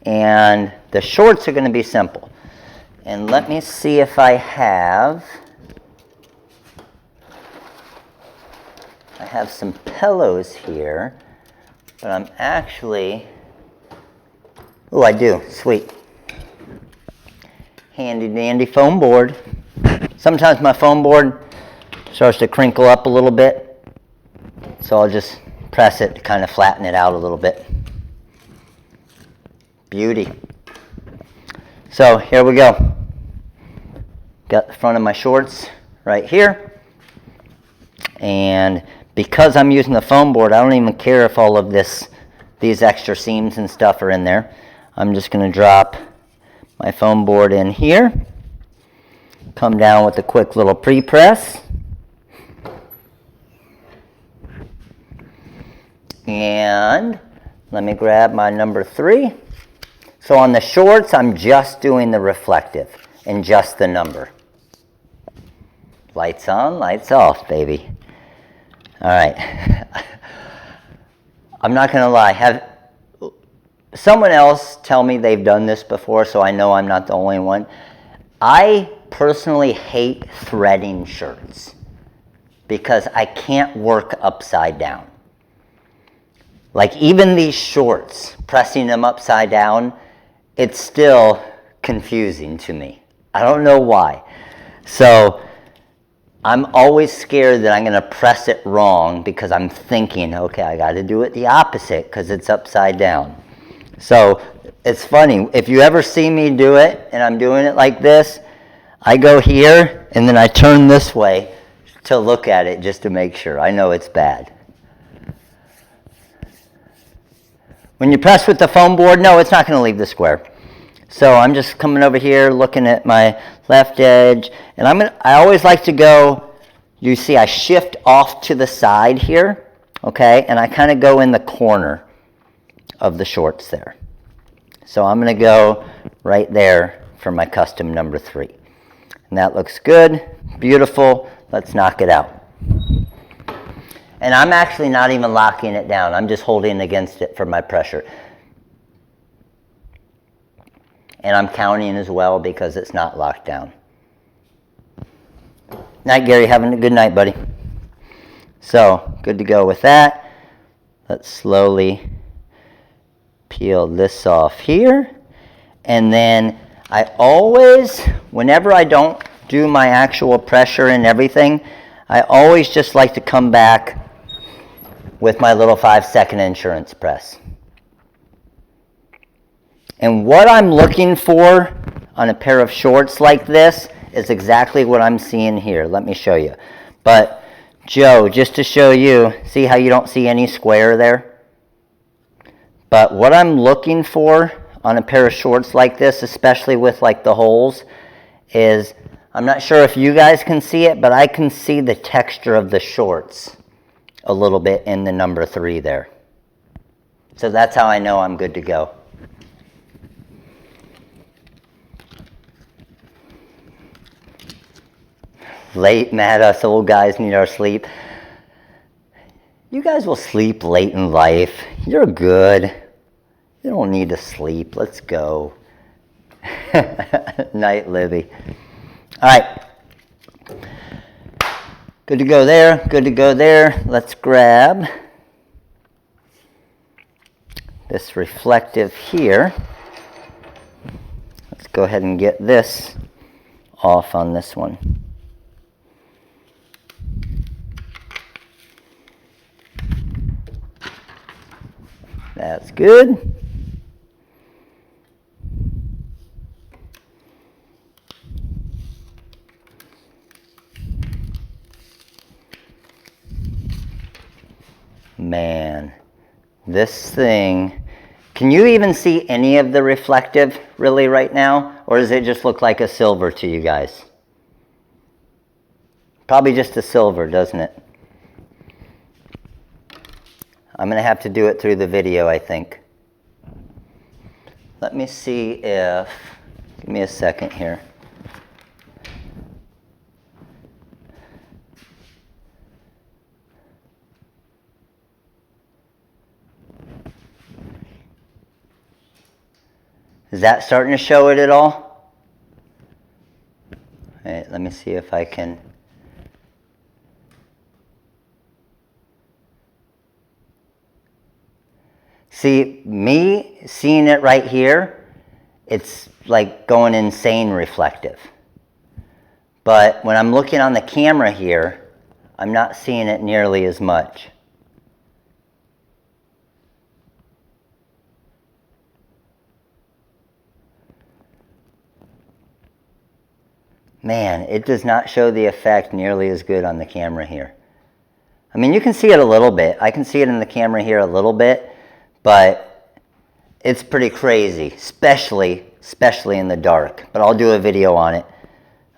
[SPEAKER 1] And the shorts are going to be simple. And let me see if I have some pillows here, but I'm actually, oh, I do, sweet. Handy dandy foam board. Sometimes my foam board starts to crinkle up a little bit, so I'll just press it to kind of flatten it out a little bit. Beauty. So here we go. Got the front of my shorts right here, and because I'm using the foam board, I don't even care if all of these extra seams and stuff are in there. I'm just going to drop my foam board in here, come down with a quick little pre-press, and let me grab my number 3. So on the shorts, I'm just doing the reflective and just the number. Lights on, lights off, baby. All right. I'm not going to lie. Have someone else tell me they've done this before, so I know I'm not the only one. I personally hate threading shirts because I can't work upside down. Like even these shorts, pressing them upside down, it's still confusing to me. I don't know why. So I'm always scared that I'm going to press it wrong because I'm thinking, okay, I got to do it the opposite because it's upside down. So it's funny, if you ever see me do it and I'm doing it like this, I go here and then I turn this way to look at it just to make sure. I know it's bad. When you press with the foam board, no, it's not going to leave the square. So I'm just coming over here looking at my left edge, and I always like to go, you see I shift off to the side here, okay, and I kind of go in the corner of the shorts there. So I'm going to go right there for my custom number 3. And that looks good, beautiful. Let's knock it out. And I'm actually not even locking it down. I'm just holding against it for my pressure. And I'm counting as well because it's not locked down. Night, Gary. Having a good night, buddy. So, good to go with that. Let's slowly peel this off here. And then I always, whenever I don't do my actual pressure and everything, I always just like to come back with my little 5-second insurance press. And what I'm looking for on a pair of shorts like this is exactly what I'm seeing here. Let me show you. But Joe, just to show you, see how you don't see any square there? But what I'm looking for on a pair of shorts like this, especially with like the holes, is, I'm not sure if you guys can see it, but I can see the texture of the shorts a little bit in the number 3 there. So that's how I know I'm good to go. Late, Matt, us old guys need our sleep. You guys will sleep late in life. You're good. You don't need to sleep. Let's go. Night, Libby. All right. Good to go there. Good to go there. Let's grab this reflective here. Let's go ahead and get this off on this one. That's good. Man, this thing, can you even see any of the reflective really right now? Or does it just look like a silver to you guys? Probably just a silver, doesn't it? I'm going to have to do it through the video, I think. Let me see if, give me a second here. Is that starting to show it at all? All right, let me see if I can. See, me seeing it right here, it's like going insane reflective. But when I'm looking on the camera here, I'm not seeing it nearly as much. Man, it does not show the effect nearly as good on the camera here. I mean, you can see it a little bit. I can see it in the camera here a little bit, but it's pretty crazy, especially in the dark. But I'll do a video on it.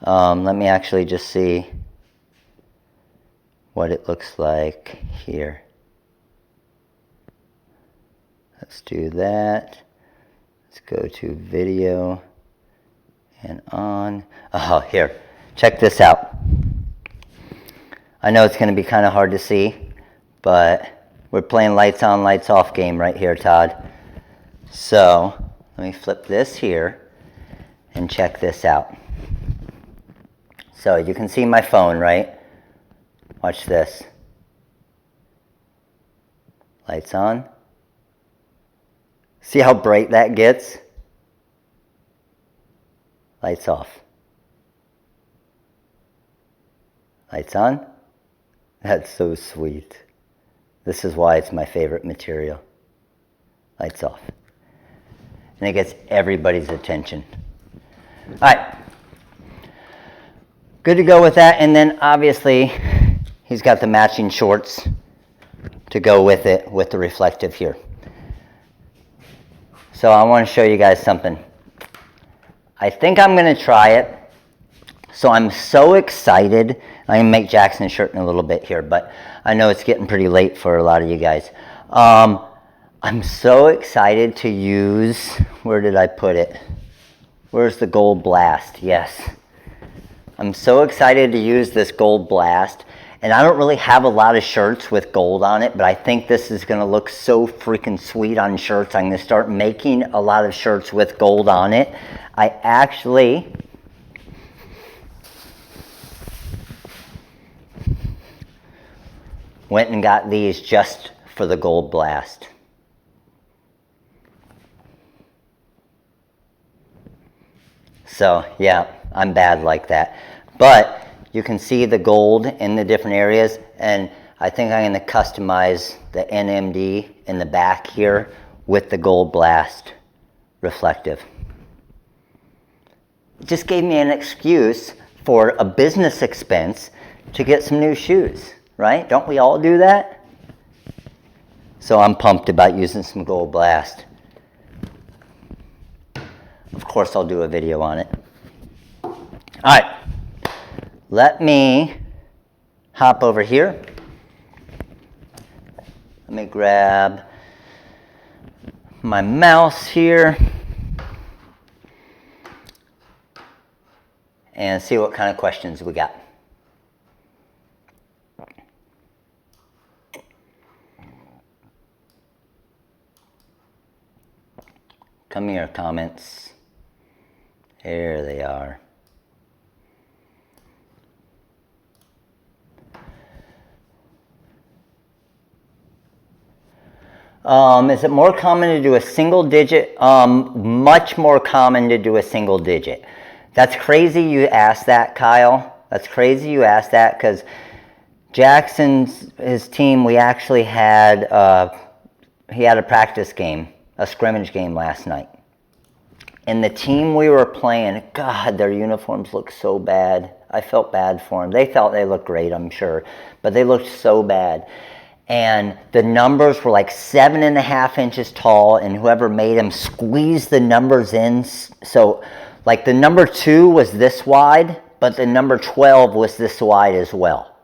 [SPEAKER 1] Let me actually just see what it looks like here. Let's do that. Let's go to video and on. Oh, here, check this out. I know it's going to be kind of hard to see, but we're playing lights on, lights off game right here, Todd. So let me flip this here and check this out. So you can see my phone, right? Watch this. Lights on. See how bright that gets? Lights off. Lights on. That's so sweet. This is why it's my favorite material. Lights off. And it gets everybody's attention. All right. Good to go with that. And then obviously he's got the matching shorts to go with it with the reflective here. So I want to show you guys something. I think I'm going to try it. So I'm so excited. I'm going to make Jackson's shirt in a little bit here, but I know it's getting pretty late for a lot of you guys. I'm so excited to use, where did I put it? Where's the Gold Blast? Yes. I'm so excited to use this Gold Blast. And I don't really have a lot of shirts with gold on it, but I think this is going to look so freaking sweet on shirts. I'm going to start making a lot of shirts with gold on it. I actually went and got these just for the Gold Blast. So yeah, I'm bad like that. But you can see the gold in the different areas, and I think I'm going to customize the NMD in the back here with the Gold Blast reflective. It just gave me an excuse for a business expense to get some new shoes, right? Don't we all do that? So I'm pumped about using some Gold Blast. Of course, I'll do a video on it. All right. Let me hop over here. Let me grab my mouse here and see what kind of questions we got. Come here, comments. Here they are. Is it more common to do a single digit? Much more common to do a single digit. That's crazy you asked that, Kyle. That's crazy you asked that, because his team, we actually had, he had a practice game, a scrimmage game last night. And the team we were playing, God, their uniforms looked so bad. I felt bad for them. They thought they looked great, I'm sure, but they looked so bad. And the numbers were like 7.5 inches tall, and whoever made them squeezed the numbers in. So like the number 2 was this wide, but the number 12 was this wide as well.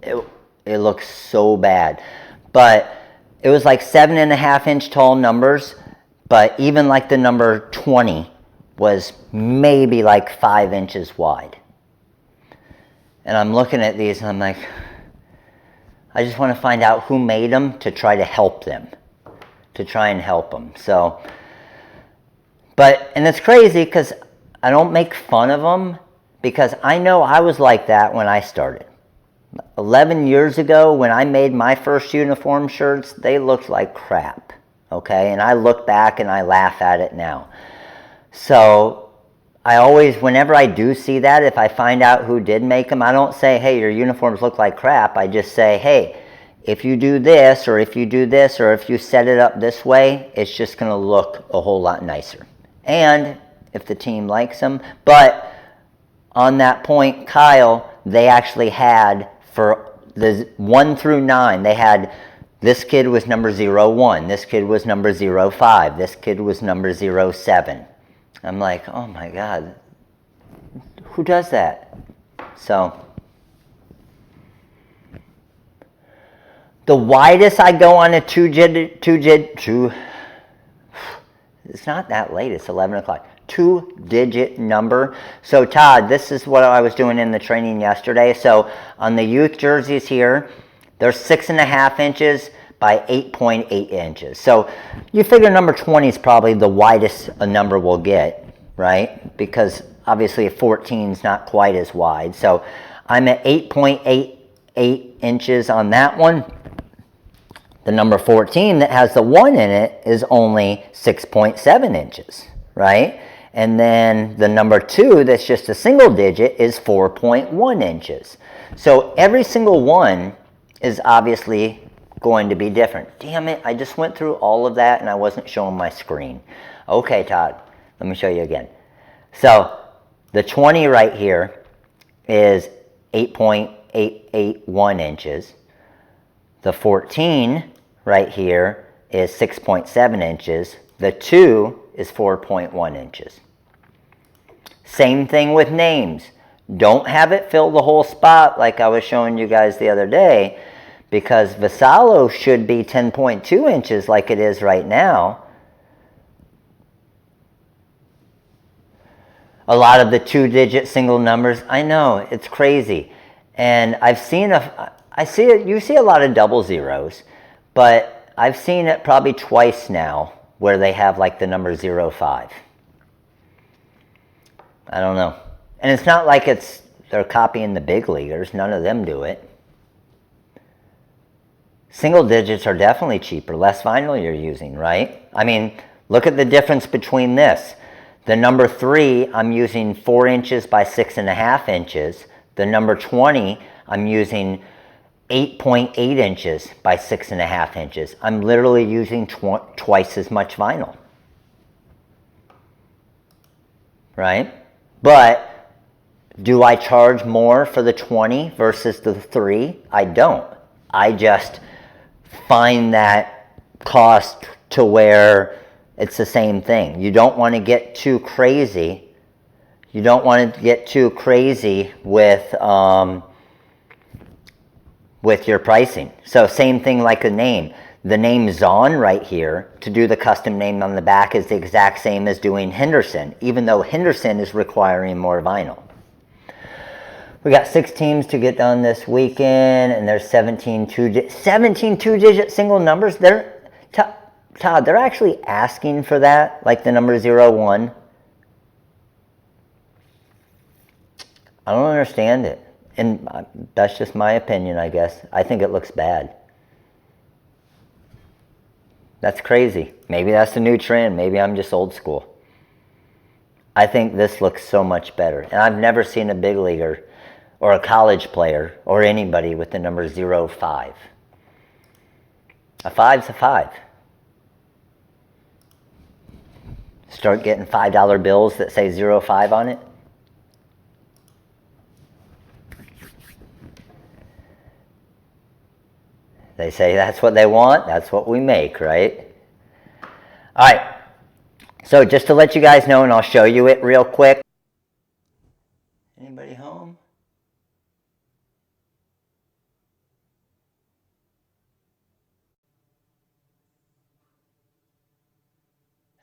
[SPEAKER 1] It looked so bad. But it was like 7.5 inch tall numbers, but even like the number 20 was maybe like 5 inches wide. And I'm looking at these and I'm like, I just want to find out who made them to try to help them, to try and help them. So, and it's crazy because I don't make fun of them, because I know I was like that when I started. 11 years ago when I made my first uniform shirts, they looked like crap, okay? And I look back and I laugh at it now. So I always, whenever I do see that, if I find out who did make them, I don't say, hey, your uniforms look like crap. I just say, hey, if you do this, or if you do this, or if you set it up this way, it's just going to look a whole lot nicer. And if the team likes them. But on that point, Kyle, they actually had, for the 1 through 9, they had, this kid was number 01, this kid was number 05, this kid was number 07. I'm like, oh my God, who does that? So, the widest I go on a it's not that late, it's 11 o'clock, 2-digit number. So Todd, this is what I was doing in the training yesterday. So on the youth jerseys here, they're 6.5 inches by 8.8 inches. So you figure number 20 is probably the widest a number will get, right? Because obviously a 14 is not quite as wide. So I'm at 8.88 inches on that one. The number 14 that has the 1 in it is only 6.7 inches, right? And then the number 2, that's just a single digit, is 4.1 inches. So every single one is obviously going to be different. Damn it, I just went through all of that and I wasn't showing my screen. Okay, Todd, let me show you again. So the 20 right here is 8.881 inches. The 14 right here is 6.7 inches. The 2 is 4.1 inches. Same thing with names. Don't have it fill the whole spot like I was showing you guys the other day, because Vassallo should be 10.2 inches like it is right now. A lot of the 2-digit single numbers, I know, it's crazy. And I've seen you see a lot of double zeros, but I've seen it probably twice now where they have like the number 05. I don't know. And it's not like they're copying the big leaguers. None of them do it. Single digits are definitely cheaper, less vinyl you're using, right? I mean, look at the difference between this. The number 3, I'm using 4 inches by 6.5 inches. The number 20, I'm using 8.8 inches by 6.5 inches. I'm literally using twice as much vinyl, right? But do I charge more for the 20 versus the 3? I don't. I just find that cost to where it's the same thing. You don't want to get too crazy. You don't want to get too crazy with your pricing. So same thing like a name. The name Zahn right here, to do the custom name on the back, is the exact same as doing Henderson, even though Henderson is requiring more vinyl. We got 6 teams to get done this weekend, and there's 17 two-digit single numbers. Todd, they're actually asking for that, like the number 01. I don't understand it. And that's just my opinion, I guess. I think it looks bad. That's crazy. Maybe that's the new trend. Maybe I'm just old school. I think this looks so much better. And I've never seen a big leaguer or a college player or anybody with the number 05. A 5's a 5. Start getting $5 bills that say 05 on it. They say that's what they want, that's what we make, right? All right, so just to let you guys know, and I'll show you it real quick. Anybody home?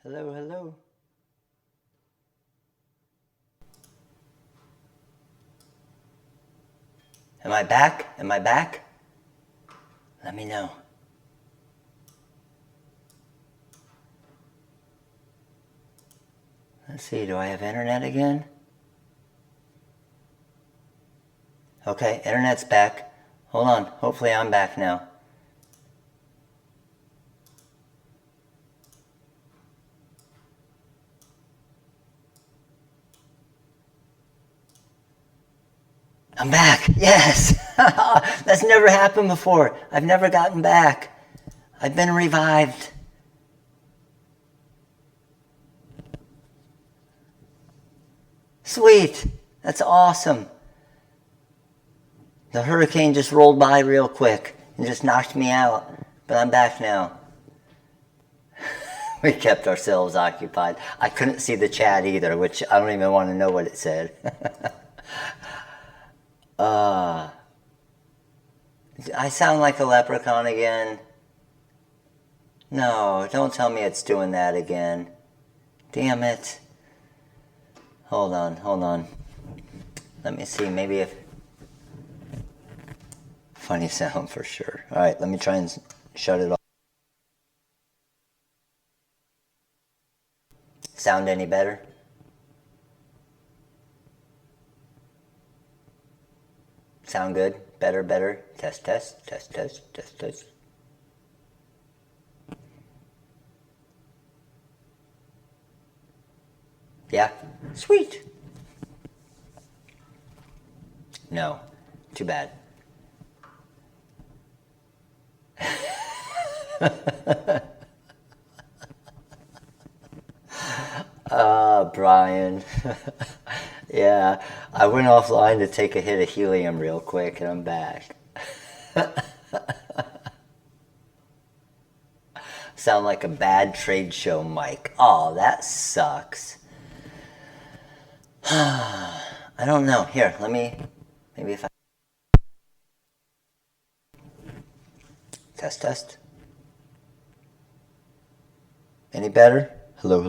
[SPEAKER 1] Hello, hello. Am I back? Am I back? Let me know. Let's see, do I have internet again? Okay, internet's back. Hold on, hopefully I'm back now. I'm back, yes! That's never happened before. I've never gotten back. I've been revived. Sweet, that's awesome. The hurricane just rolled by real quick and just knocked me out, but I'm back now. We kept ourselves occupied. I couldn't see the chat either, which I don't even want to know what it said. I sound like a leprechaun again. No, don't tell me it's doing that again. Damn it. Hold on. Let me see, maybe if... Funny sound for sure. Alright, let me try and shut it off. Sound any better? Sound good? Better. Test. Yeah? Sweet. No. Too bad. Brian. Yeah, I went offline to take a hit of helium real quick and I'm back. Sound like a bad trade show mic. Oh, that sucks. I don't know. Here, maybe if I... Test. Any better? Hello.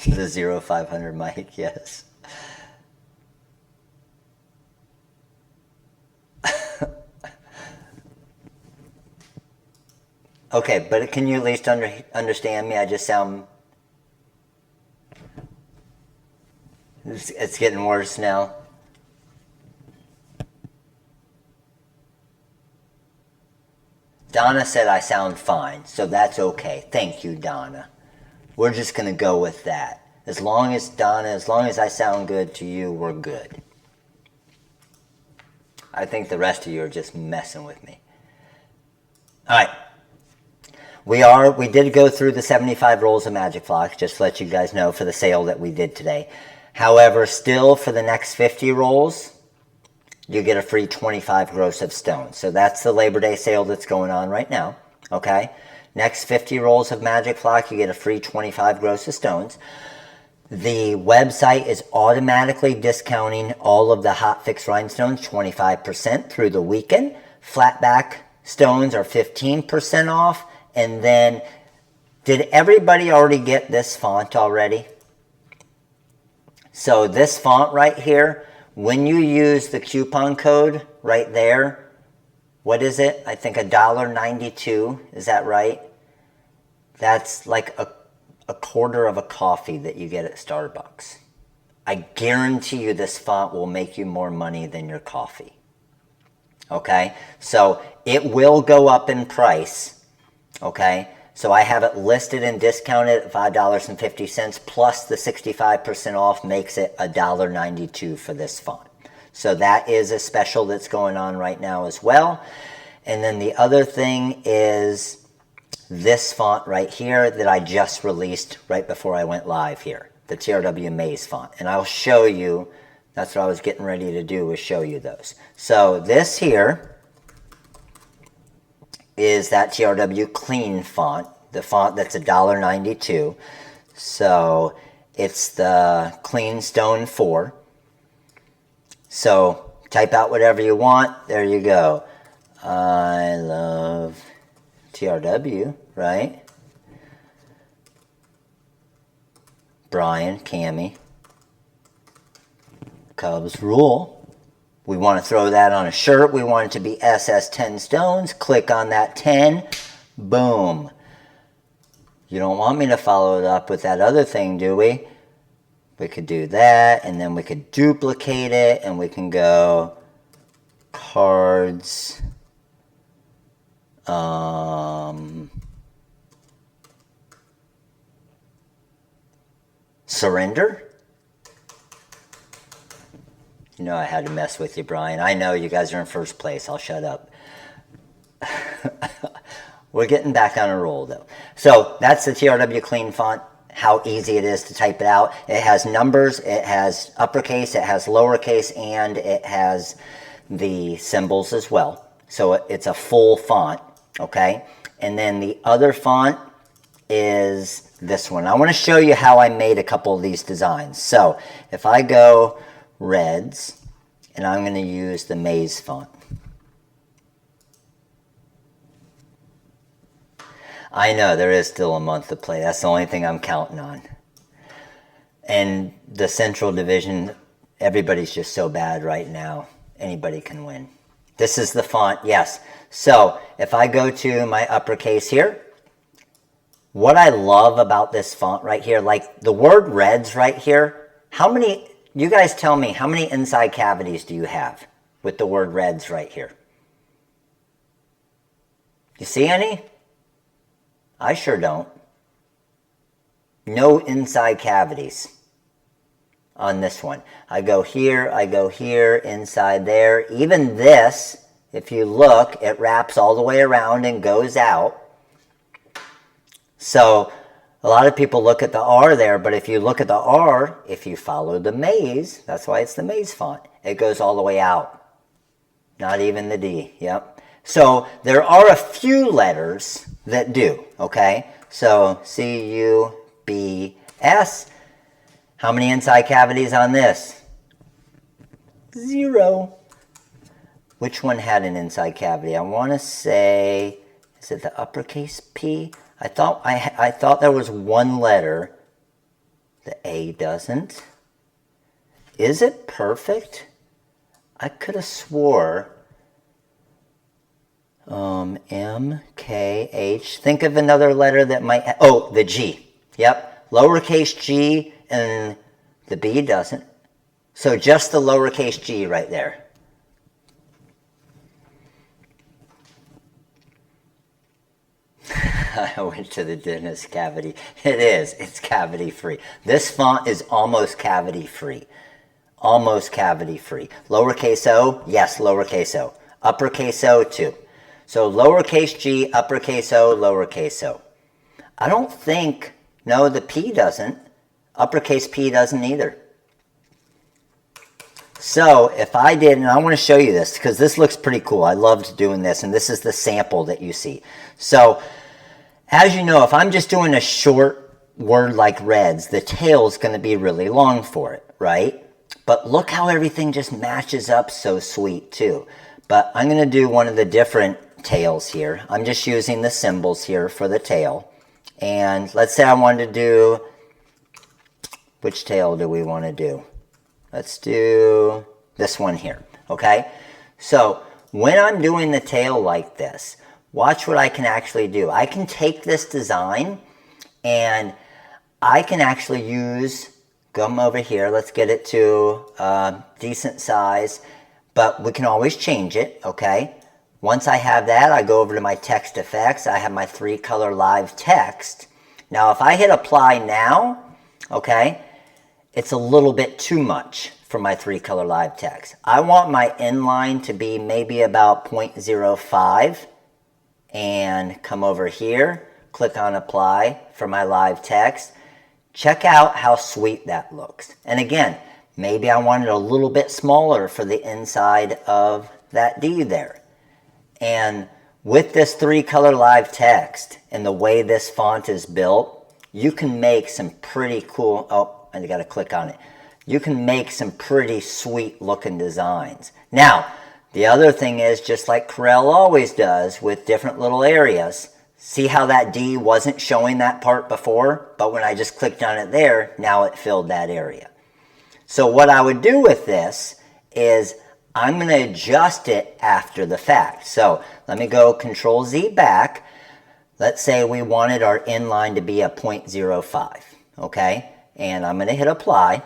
[SPEAKER 1] The 0500 mic, yes. Okay, but can you at least understand me? I just sound... It's getting worse now. Donna said I sound fine, so that's okay. Thank you, Donna. We're just going to go with that. As long as I sound good to you, we're good. I think the rest of you are just messing with me. All right. We did go through the 75 rolls of Magic Flock, just to let you guys know, for the sale that we did today. However, still for the next 50 rolls, you get a free 25 gross of stones. So that's the Labor Day sale that's going on right now. Okay? Next 50 rolls of Magic Flock, you get a free 25 gross of stones. The website is automatically discounting all of the Hot Fix Rhinestones 25% through the weekend. Flatback stones are 15% off. And then, did everybody already get this font already? So this font right here, when you use the coupon code right there, what is it? I think $1.92. Is that right? That's like a quarter of a coffee that you get at Starbucks. I guarantee you this font will make you more money than your coffee. Okay? So it will go up in price. Okay? So I have it listed and discounted at $5.50 plus the 65% off makes it $1.92 for this font. So that is a special that's going on right now as well. And then the other thing is this font right here that I just released right before I went live here, the TRW Maze font. And I'll show you, that's what I was getting ready to do, was show you those. So this here is that TRW Clean font, the font that's $1.92. So it's the Clean Stone 4. So type out whatever you want. There you go. I love TRW, right? Brian, Cammy, Cubs rule. We want to throw that on a shirt. We want it to be SS10 Stones. Click on that 10. Boom. You don't want me to follow it up with that other thing, do we? We could do that, and then we could duplicate it, and we can go cards. Surrender. You know I had to mess with you, Brian. I know you guys are in first place. I'll shut up. We're getting back on a roll, though. So that's the TRW Clean font, how easy it is to type it out. It has numbers, it has uppercase, it has lowercase, and it has the symbols as well. So it's a full font, okay? And then the other font is this one. I want to show you how I made a couple of these designs. So if I go reds, and I'm going to use the Maze font. I know, there is still a month to play. That's the only thing I'm counting on. And the Central Division, everybody's just so bad right now. Anybody can win. This is the font, yes. So if I go to my uppercase here, what I love about this font right here, like the word reds right here, how many, you guys tell me, how many inside cavities do you have with the word reds right here? You see any? I sure don't. No inside cavities on this one. I go here, inside there. Even this, if you look, it wraps all the way around and goes out. So a lot of people look at the R there, but if you look at the R, if you follow the maze, that's why it's the maze font, it goes all the way out. Not even the D, yep. So there are a few letters that do, okay? So C-U-B-S. How many inside cavities on this? 0. Which one had an inside cavity? I want to say, is it the uppercase P? I thought there was one letter. The A doesn't. Is it perfect? I could have swore. M, K, H. Think of another letter that might. Oh, the G. Yep. Lowercase G and the B doesn't. So just the lowercase G right there. I went to the dentist cavity. It is. It's cavity free. This font is almost cavity free. Almost cavity free. Lowercase O, yes, lowercase O. Uppercase O, too. So lowercase G, uppercase O, lowercase O. I don't think, no, the P doesn't. Uppercase P doesn't either. So if I did, and I want to show you this because this looks pretty cool. I loved doing this, and this is the sample that you see. So as you know, if I'm just doing a short word like reds, the tail's going to be really long for it, right? But look how everything just matches up so sweet too. But I'm going to do one of the different tails here. I'm just using the symbols here for the tail. And let's say I wanted to do, which tail do we want to do? Let's do this one here, okay? So when I'm doing the tail like this, watch what I can actually do. I can take this design and I can actually use, come over here, let's get it to a decent size, but we can always change it, okay? Once I have that, I go over to my text effects. I have my 3-color live text. Now, if I hit apply now, okay, it's a little bit too much for my 3-color live text. I want my inline to be maybe about 0.05 and come over here, click on apply for my live text. Check out how sweet that looks. And again, maybe I want it a little bit smaller for the inside of that D there. And with this 3-color live text and the way this font is built, you can make some pretty cool, oh, I got to click on it. You can make some pretty sweet looking designs. Now, the other thing is, just like Corel always does with different little areas, see how that D wasn't showing that part before, but when I just clicked on it there, now it filled that area. So what I would do with this is I'm going to adjust it after the fact. So let me go Control Z back. Let's say we wanted our inline to be a 0.05, okay? And I'm going to hit apply.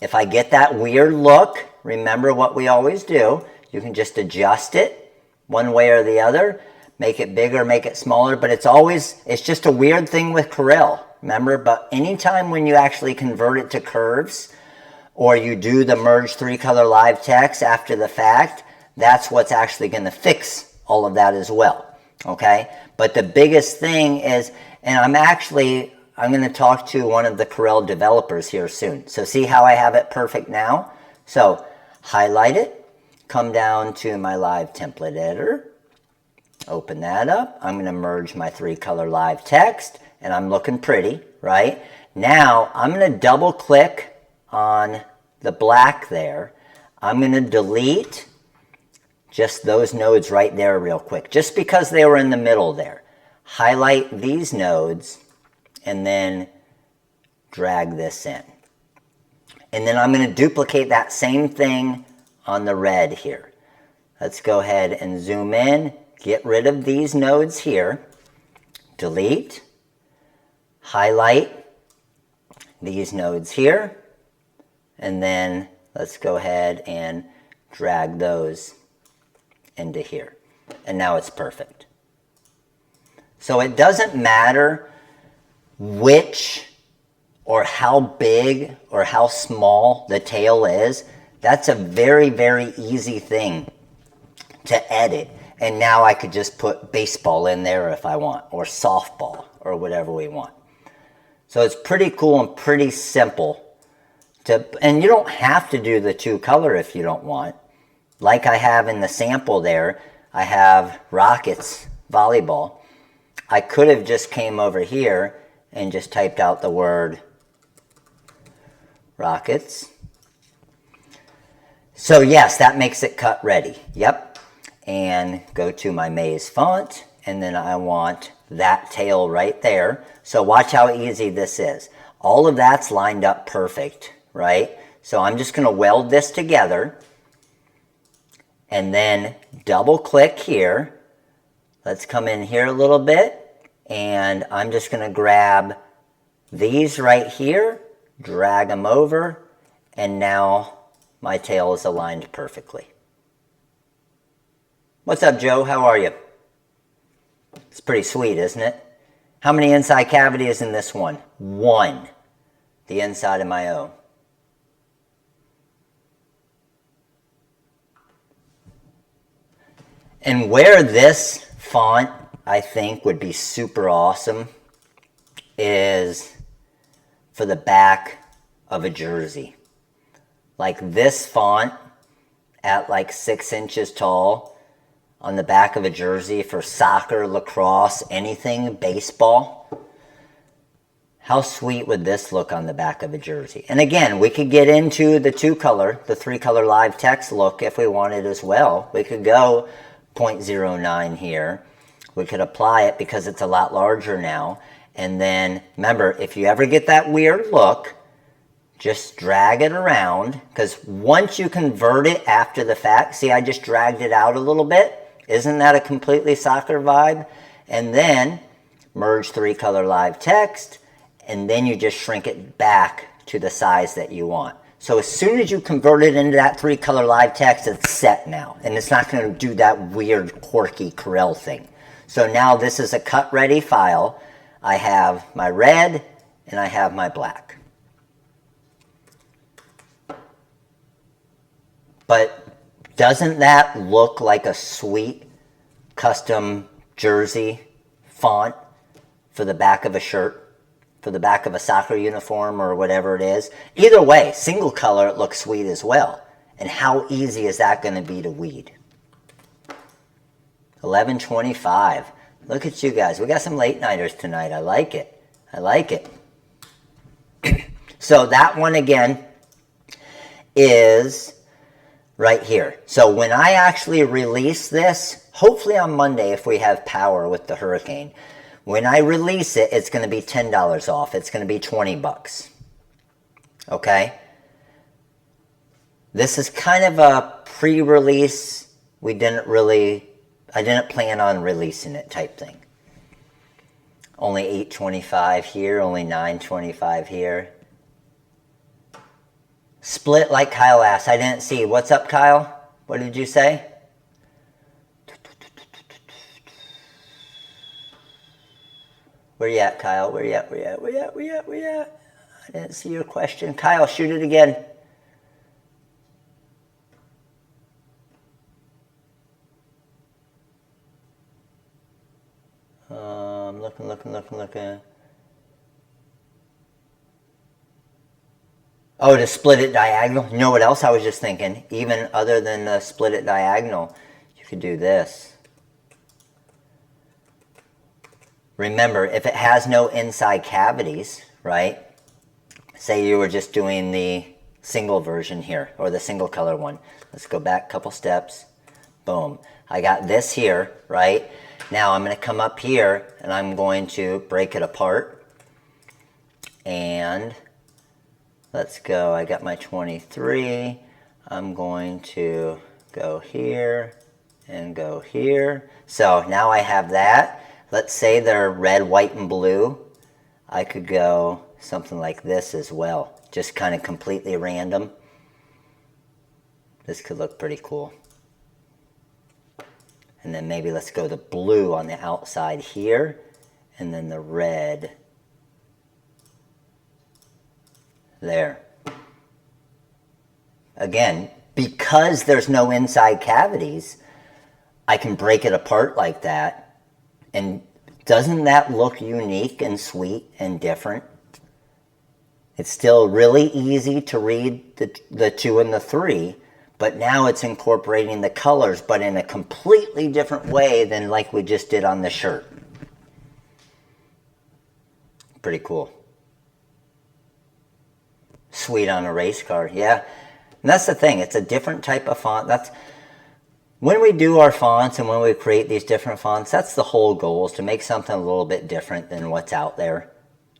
[SPEAKER 1] If I get that weird look, remember what we always do. You can just adjust it one way or the other. Make it bigger, make it smaller. But it's just a weird thing with Corel, remember? But anytime when you actually convert it to curves or you do the merge 3-color live text after the fact, that's what's actually going to fix all of that as well, okay? But the biggest thing is, and I'm going to talk to one of the Corel developers here soon. So see how I have it perfect now? So highlight it, come down to my live template editor, open that up. I'm going to merge my 3-color live text, and I'm looking pretty, right? Now I'm going to double click on the black there. I'm going to delete just those nodes right there real quick, just because they were in the middle there. Highlight these nodes and then drag this in. And then I'm going to duplicate that same thing on the red here. Let's go ahead and zoom in, get rid of these nodes here, delete, highlight these nodes here, and then let's go ahead and drag those into here. And now it's perfect. So it doesn't matter which or how big or how small the tail is. That's a very, very easy thing to edit. And now I could just put baseball in there if I want, or softball, or whatever we want. So it's pretty cool and pretty simple. And you don't have to do the 2-color if you don't want. Like I have in the sample there, I have Rockets volleyball. I could have just came over here and just typed out the word Rockets. So yes, that makes it cut ready. Yep. And go to my Maze font, and then I want that tail right there. So watch how easy this is. All of that's lined up perfect, right? So I'm just going to weld this together and then double click here. Let's come in here a little bit, and I'm just going to grab these right here, drag them over, and now my tail is aligned perfectly. What's up, Joe? How are you? It's pretty sweet, isn't it? How many inside cavities in this one? 1. The inside of my O. And where this font, I think, would be super awesome is for the back of a jersey. Like this font at like 6 inches tall on the back of a jersey for soccer, lacrosse, anything, baseball. How sweet would this look on the back of a jersey? And again, we could get into the 2-color, the 3-color live text look if we wanted as well. We could go 0.09 here. We could apply it because it's a lot larger now. And then remember, if you ever get that weird look, just drag it around, because once you convert it after the fact, see I just dragged it out a little bit. Isn't that a completely soccer vibe? And then merge 3-color live text, and then you just shrink it back to the size that you want. So as soon as you convert it into that 3-color live text, it's set now. And it's not going to do that weird, quirky Corel thing. So now this is a cut ready file. I have my red and I have my black. But doesn't that look like a sweet custom jersey font for the back of a shirt, for the back of a soccer uniform or whatever it is? Either way, single color, it looks sweet as well. And how easy is that going to be to weed? 11:25. Look at you guys. We got some late nighters tonight. I like it. I like it. So that one again is right here. So when I actually release this, hopefully on Monday if we have power with the hurricane, when I release it, it's going to be $10 off. It's going to be 20 bucks. Okay? This is kind of a pre-release. I didn't plan on releasing it type thing. Only $8.25 here, only $9.25 here. Split like Kyle asked. I didn't see. What's up, Kyle? What did you say? Where you at, Kyle? Where you at? Where you at? Where you at? Where you at? Where you at? I didn't see your question. Kyle, shoot it again. Looking. Oh, to split it diagonal? You know what else I was just thinking? Even other than the split it diagonal, you could do this. Remember, if it has no inside cavities, right? Say you were just doing the single version here, or the single color one. Let's go back a couple steps. Boom. I got this here, right? Now I'm going to come up here and I'm going to break it apart. And let's go. I got my 23. I'm going to go here and go here. So now I have that. Let's say they're red, white, and blue. I could go something like this as well. Just kind of completely random. This could look pretty cool. And then maybe let's go the blue on the outside here. and then the red there. Again, because there's no inside cavities, I can break it apart like that. And doesn't that look unique and sweet and different? It's still really easy to read the 2 and the 3, but now it's incorporating the colors, but in a completely different way than like we just did on the shirt. Pretty cool. Sweet on a race car, yeah. And that's the thing, it's a different type of font. That's when we do our fonts and when we create these different fonts, that's the whole goal, is to make something a little bit different than what's out there,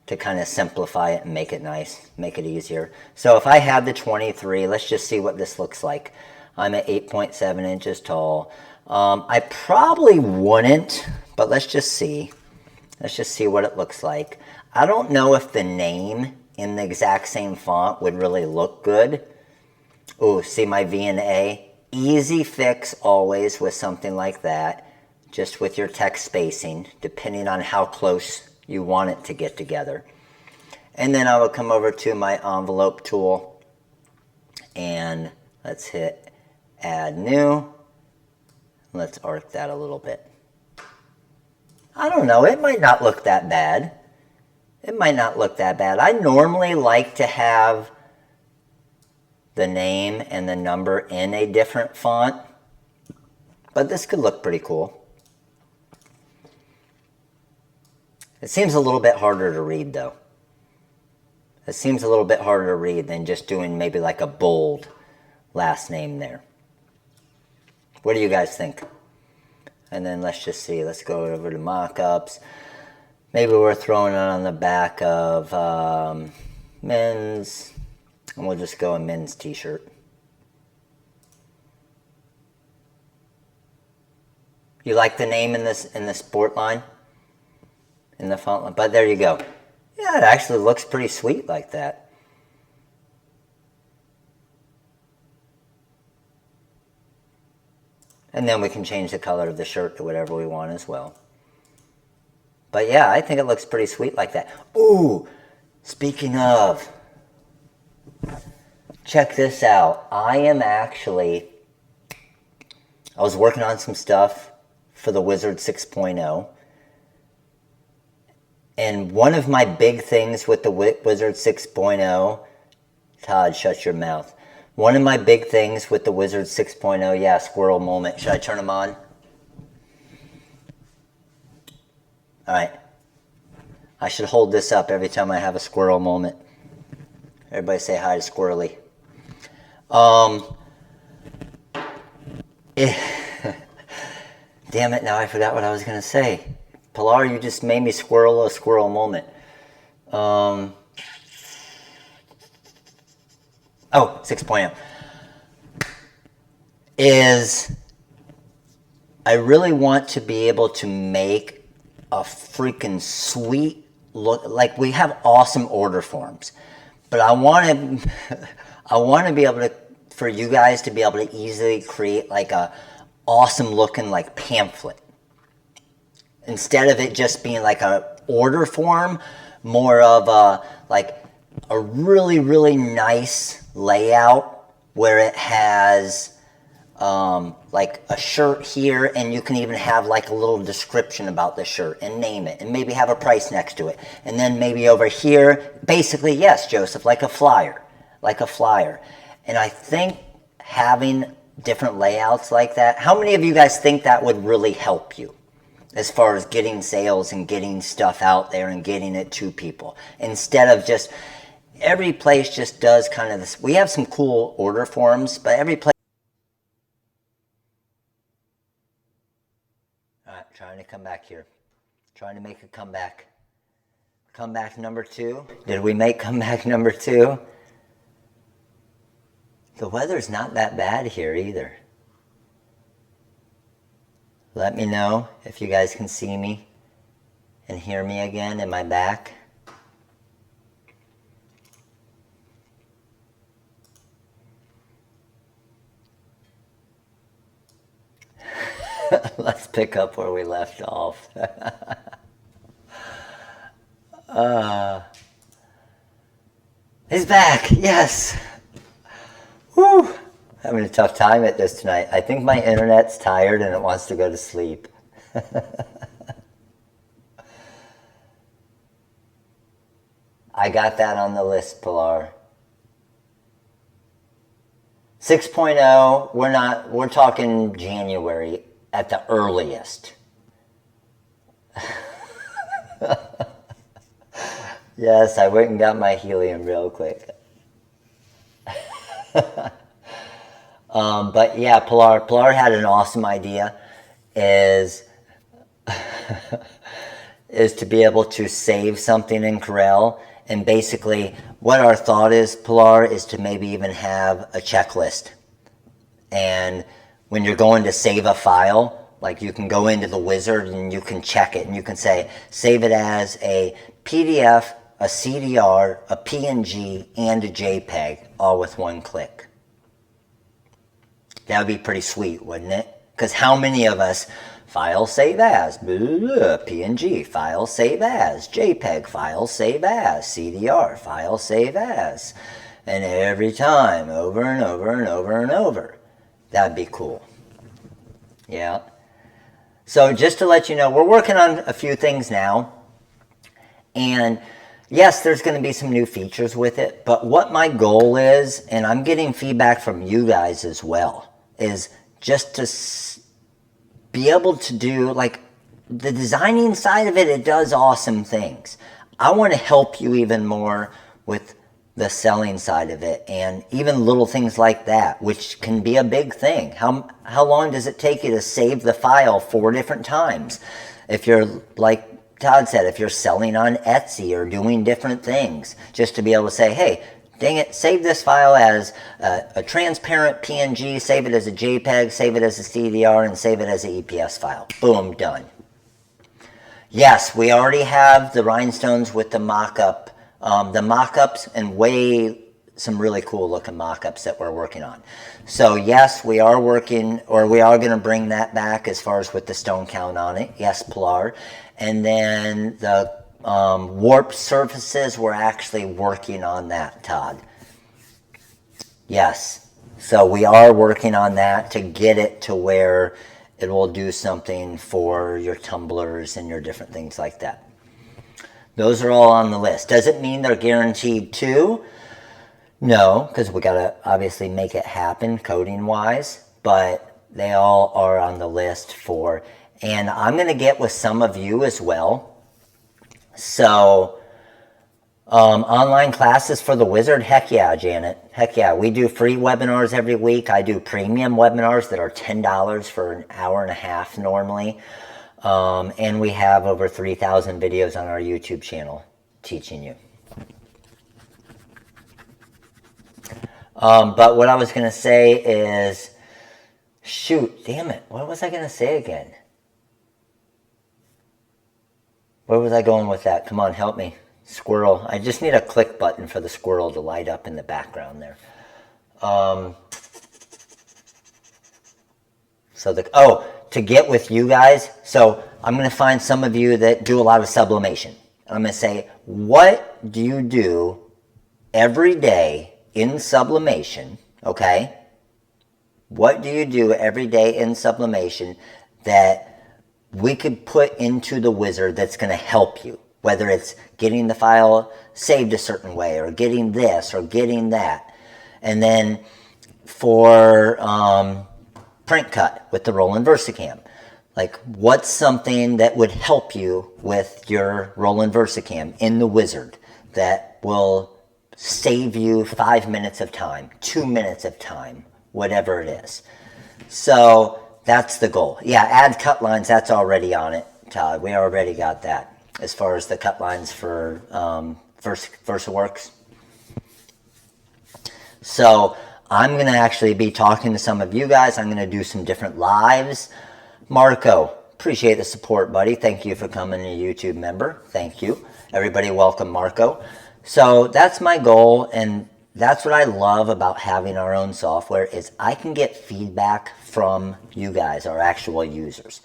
[SPEAKER 1] to kind of simplify it and make it nice, make it easier. So if I had the 23, let's just see what this looks like. I'm at 8.7 inches tall. I probably wouldn't, but let's just see. Let's just see what it looks like. I don't know if the name in the exact same font would really look good. Oh, see my V and A? Easy fix always with something like that, just with your text spacing, depending on how close you want it to get together. And then I will come over to my envelope tool and let's hit add new. Let's arc that a little bit. I don't know, it might not look that bad. It might not look that bad. I normally like to have the name and the number in a different font, but this could look pretty cool. It seems a little bit harder to read though. It seems a little bit harder to read than just doing maybe like a bold last name there. What do you guys think? And then let's just see, let's go over to mockups. Maybe we're throwing it on the back of men's, and we'll just go a men's t-shirt. You like the name in the sport line? In the font line? But there you go. Yeah, it actually looks pretty sweet like that. And then we can change the color of the shirt to whatever we want as well. But yeah, I think it looks pretty sweet like that. Ooh, speaking of, check this out. I was working on some stuff for the Wizard 6.0. And one of my big things with the Wizard 6.0, Todd, shut your mouth. One of my big things with the Wizard 6.0, yeah, squirrel moment. Should I turn them on? All right. I should hold this up every time I have a squirrel moment. Everybody say hi to Squirrely. Damn it, now I forgot what I was going to say. Pilar, you just made me squirrel a squirrel moment. Oh, 6.0. Is I really want to be able to make a freaking sweet look. Like, we have awesome order forms, but I want to be able to, for you guys to be able to easily create like a awesome looking like pamphlet. Instead of it just being like a order form, more of a like a really, really nice layout where it has like a shirt here, and you can even have like a little description about the shirt and name it, and maybe have a price next to it. And then maybe over here, basically, yes, Joseph, like a flyer. And I think having different layouts like that, how many of you guys think that would really help you as far as getting sales and getting stuff out there and getting it to people? Instead of just, every place just does kind of this. We have some cool order forms, but every place. All right, trying to come back here. Trying to make a comeback. Comeback number 2. Did we make comeback number 2? The weather's not that bad here either. Let me know if you guys can see me and hear me again. Am I back? Let's pick up where we left off. He's back. Yes. Whew. Having a tough time at this tonight. I think my internet's tired and it wants to go to sleep. I got that on the list, Pilar. 6.0, we're talking January at the earliest. Yes, I went and got my helium real quick. But yeah, Pilar had an awesome idea, is to be able to save something in Corel. And basically what our thought is, Pilar, is to maybe even have a checklist. And when you're going to save a file, like you can go into the wizard and you can check it and you can say, save it as a PDF, a CDR, a PNG, and a JPEG, all with one click. That would be pretty sweet, wouldn't it? Because how many of us, file save as, blah, blah, blah, PNG, file save as, JPEG, file save as, CDR, file save as, and every time, over and over and over and over. That'd be cool. Yeah. So just to let you know, we're working on a few things now. And yes, there's going to be some new features with it. But what my goal is, and I'm getting feedback from you guys as well, is just to be able to do, like, the designing side of it, it does awesome things. I want to help you even more with the selling side of it, and even little things like that, which can be a big thing. How long does it take you to save the file 4 different times? If you're, like Todd said, if you're selling on Etsy or doing different things, just to be able to say, hey, dang it, save this file as a transparent PNG, save it as a JPEG, save it as a CDR, and save it as an EPS file. Boom, done. Yes, we already have the rhinestones with the mock-up, the mock-ups, and some really cool looking mock-ups that we're working on. So yes, we are working, or we are going to bring that back as far as with the stone count on it. Yes, Pilar. And then the warped surfaces, we're actually working on that, Todd. Yes. So we are working on that to get it to where it will do something for your tumblers and your different things like that. Those are all on the list. Does it mean they're guaranteed to? No, because we got to obviously make it happen coding-wise, but they all are on the list for, and I'm going to get with some of you as well. So, online classes for the wizard? Heck yeah, Janet. Heck yeah. We do free webinars every week. I do premium webinars that are $10 for an hour and a half normally. And we have over 3,000 videos on our YouTube channel teaching you. But what I was going to say is, shoot, damn it. What was I going to say again? Where was I going with that? Come on, help me. Squirrel. I just need a click button for the squirrel to light up in the background there. To get with you guys, so I'm going to find some of you that do a lot of sublimation. I'm going to say, what do you do every day in sublimation, okay? What do you do every day in sublimation that we could put into the wizard that's going to help you? Whether it's getting the file saved a certain way, or getting this, or getting that. And then for print cut with the Roland VersaCam. Like, what's something that would help you with your Roland VersaCam in the wizard that will save you 5 minutes of time, 2 minutes of time, whatever it is. So that's the goal. Yeah, add cut lines, that's already on it, Todd. We already got that as far as the cut lines for VersaWorks. So I'm going to actually be talking to some of you guys. I'm going to do some different lives. Marco, appreciate the support, buddy. Thank you for coming, a YouTube member. Thank you. Everybody welcome Marco. So that's my goal, and that's what I love about having our own software is I can get feedback from you guys, our actual users.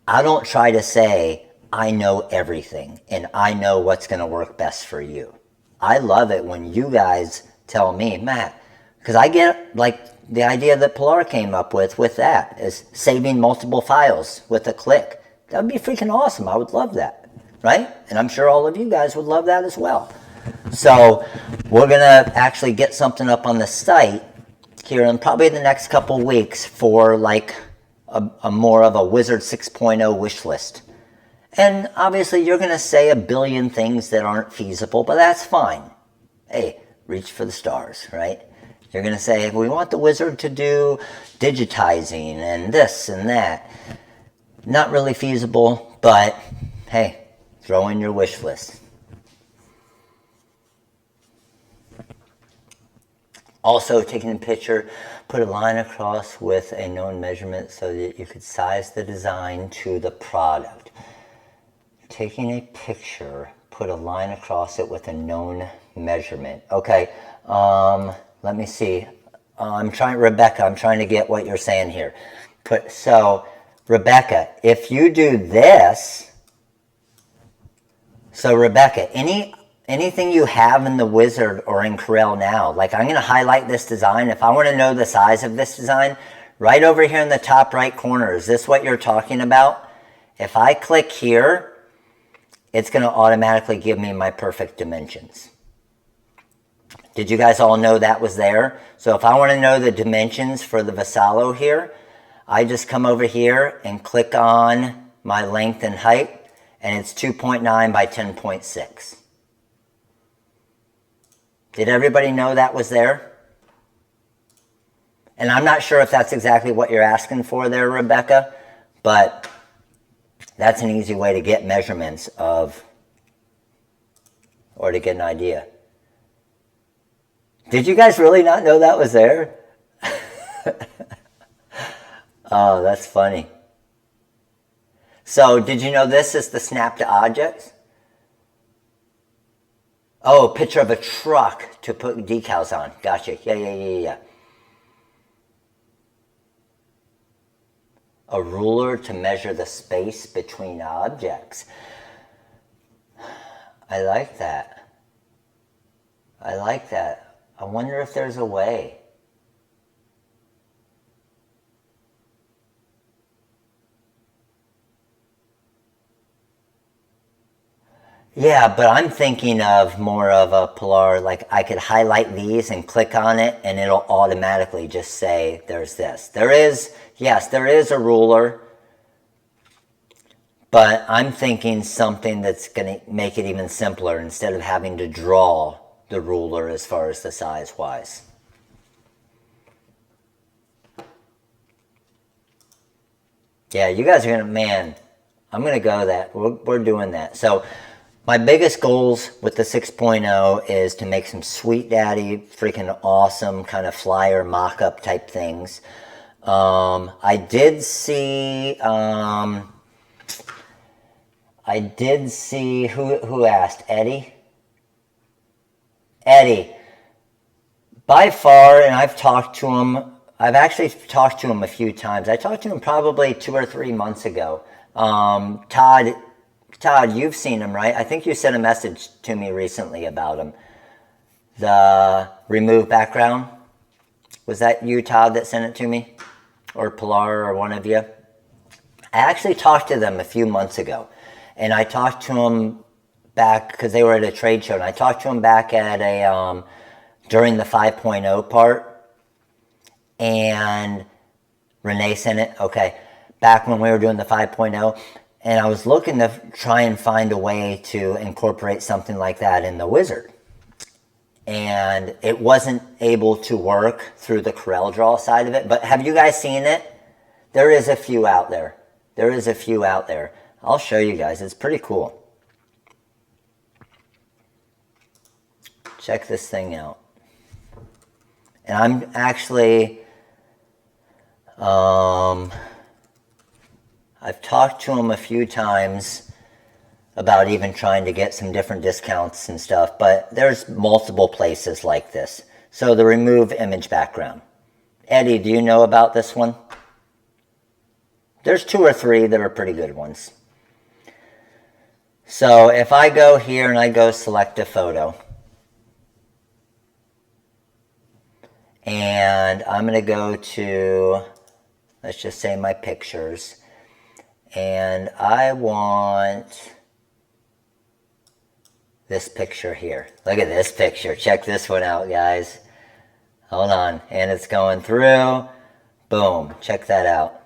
[SPEAKER 1] I don't try to say, I know everything and I know what's going to work best for you. I love it when you guys tell me, Matt, because I get like the idea that Pilar came up with that is saving multiple files with a click. That would be freaking awesome. I would love that, right? And I'm sure all of you guys would love that as well. So we're going to actually get something up on the site here in probably the next couple weeks for like a more of a Wizard 6.0 wish list. And obviously you're going to say a billion things that aren't feasible, but that's fine. Hey, reach for the stars, right? You're going to say, we want the Wizard to do digitizing and this and that. Not really feasible, but hey, throw in your wish list. Also, taking a picture, put a line across with a known measurement so that you could size the design to the product. Taking a picture, put a line across it with a known measurement. Okay, let me see. Rebecca, I'm trying to get what you're saying here. So, Rebecca, if you do this, so Rebecca, anything you have in the Wizard or in Corel now, like I'm going to highlight this design. If I want to know the size of this design, right over here in the top right corner, is this what you're talking about? If I click here, it's going to automatically give me my perfect dimensions. Did you guys all know that was there? So if I want to know the dimensions for the Vassallo here, I just come over here and click on my length and height, and it's 2.9 by 10.6. Did everybody know that was there? And I'm not sure if that's exactly what you're asking for there, Rebecca, but that's an easy way to get measurements of, or to get an idea. Did you guys really not know that was there? Oh, that's funny. So, did you know this is the snap to objects? Oh, a picture of a truck to put decals on. Gotcha. Yeah. A ruler to measure the space between objects. I like that. I wonder if there's a way. Yeah, but I'm thinking of more of a Pilar, like I could highlight these and click on it and it'll automatically just say there's this. Yes, there is a ruler, but I'm thinking something that's going to make it even simpler instead of having to draw the ruler as far as the size-wise. Yeah, you guys are going to, man, I'm going to go that. We're doing that. So my biggest goals with the 6.0 is to make some sweet daddy, freaking awesome kind of flyer mock-up type things. I did see who asked? Eddie. By far, and I've actually talked to him a few times. I talked to him probably 2 or 3 months ago. Todd, you've seen him, right? I think you sent a message to me recently about him. The remove background. Was that you, Todd, that sent it to me? Or Pilar, or one of you? I actually talked to them a few months ago. And I talked to them back, because they were at a trade show, and I talked to them back at during the 5.0 part. And Renee sent it, okay, back when we were doing the 5.0. And I was looking to try and find a way to incorporate something like that in the Wizard. And it wasn't able to work through the CorelDRAW side of it. But have you guys seen it? There is a few out there. I'll show you guys. It's pretty cool. Check this thing out. And I'm actually... I've talked to him a few times about even trying to get some different discounts and stuff, but there's multiple places like this. So the remove image background. Eddie, do you know about this one? There's 2 or 3 that are pretty good ones. So if I go here and I go select a photo, and I'm going to go to, let's just say my pictures, and I want this picture here. Look at this picture. Check this one out, guys. Hold on. And it's going through. Boom. Check that out.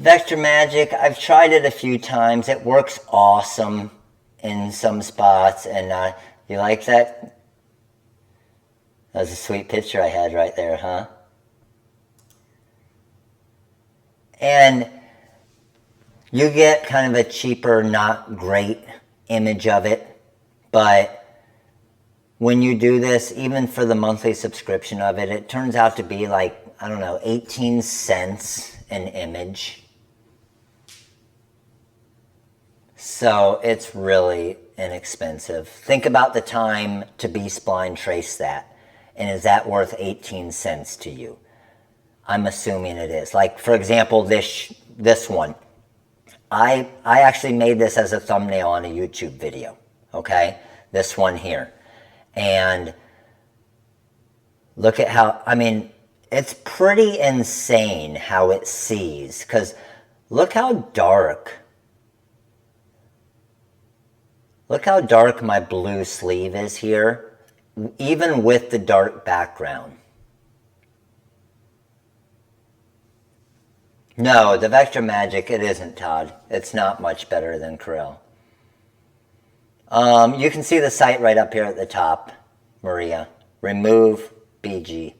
[SPEAKER 1] Vector Magic, I've tried it a few times. It works awesome in some spots. And you like that? That was a sweet picture I had right there, huh? And you get kind of a cheaper, not great image of it. But when you do this, even for the monthly subscription of it, it turns out to be like, I don't know, 18 cents an image. So it's really inexpensive. Think about the time to B-spline trace that. And is that worth 18 cents to you? I'm assuming it is. Like, for example, this one. I actually made this as a thumbnail on a YouTube video. Okay? This one here. And look at how, I mean, it's pretty insane how it sees. Because look how dark. Look how dark my blue sleeve is here, even with the dark background. No, the Vector Magic, it isn't, Todd. It's not much better than Corel. You can see the site right up here at the top, Maria. Remove BG.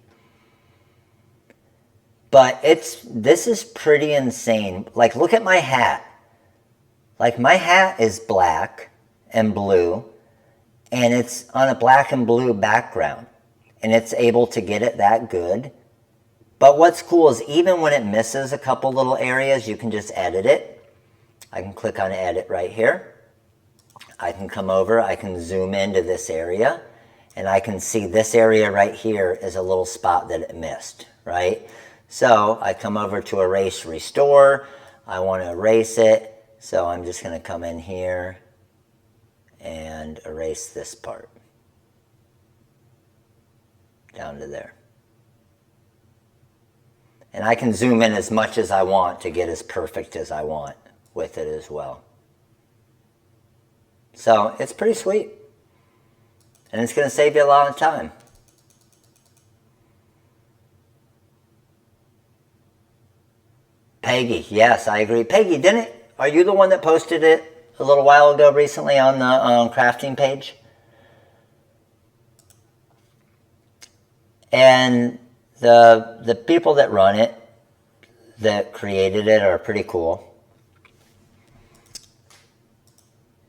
[SPEAKER 1] But this is pretty insane. Like, look at my hat. Like, my hat is black and blue, and it's on a black and blue background, and it's able to get it that good. But what's cool is even when it misses a couple little areas, you can just edit it. I can click on edit right here. I can come over, I can zoom into this area, and I can see this area right here is a little spot that it missed, right? So I come over to erase restore. I want to erase it, so I'm just going to come in here and erase this part down to there. And I can zoom in as much as I want to get as perfect as I want with it as well. So it's pretty sweet. And it's going to save you a lot of time. Peggy, yes, I agree. Peggy, are you the one that posted it a little while ago recently on the crafting page? And the people that run it, that created it, are pretty cool.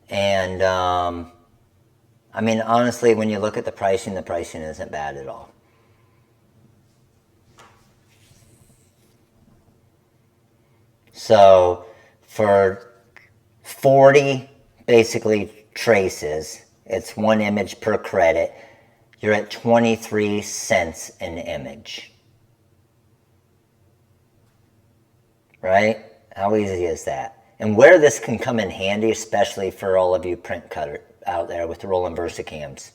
[SPEAKER 1] And I mean, honestly, when you look at the pricing isn't bad at all. So for 40 basically traces, it's one image per credit, you're at 23 cents an image. Right? How easy is that? And where this can come in handy, especially for all of you print cutter out there with the Roland Versacams.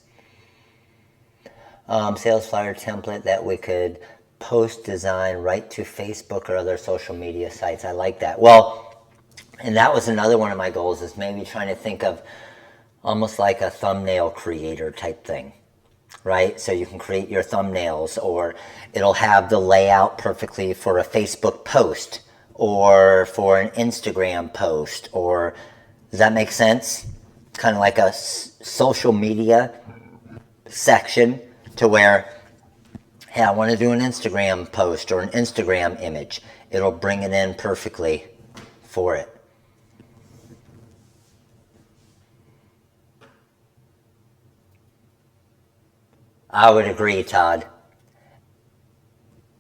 [SPEAKER 1] Sales flyer template that we could post design right to Facebook or other social media sites. I like that. Well, and that was another one of my goals, is maybe trying to think of almost like a thumbnail creator type thing, right? So you can create your thumbnails, or it'll have the layout perfectly for a Facebook post or for an Instagram post, or does that make sense? Kind of like a social media section to where, hey, I want to do an Instagram post or an Instagram image. It'll bring it in perfectly for it. I would agree, Todd.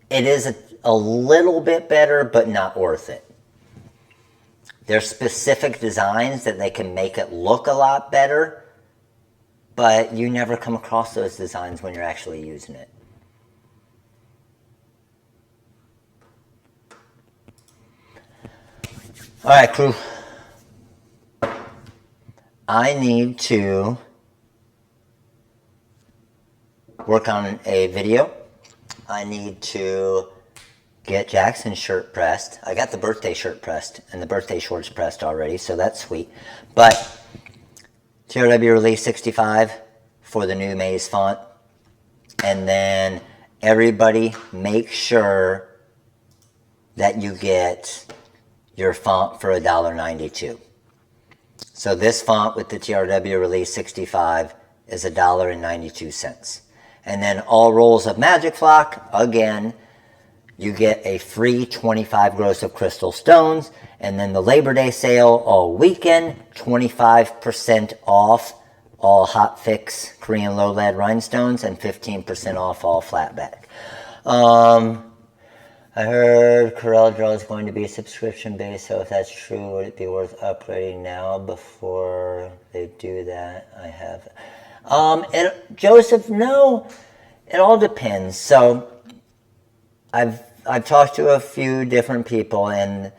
[SPEAKER 1] It is a little bit better, but not worth it. There's specific designs that they can make it look a lot better, but you never come across those designs when you're actually using it. All right, crew. I need to work on a video. I need to get Jackson's shirt pressed. I got the birthday shirt pressed and the birthday shorts pressed already, so that's sweet. But TRW Release 65 for the new Maze font. And then everybody make sure that you get your font for $1.92. So this font with the TRW Release 65 is $1.92. And then all rolls of Magic Flock, again, you get a free 25 gross of crystal stones. And then the Labor Day sale all weekend, 25% off all Hot Fix Korean low lead rhinestones and 15% off all flatback. I heard Corel Draw is going to be subscription based, so if that's true, would it be worth upgrading now before they do that? I have. Joseph, no, it all depends. So I've talked to a few different people, and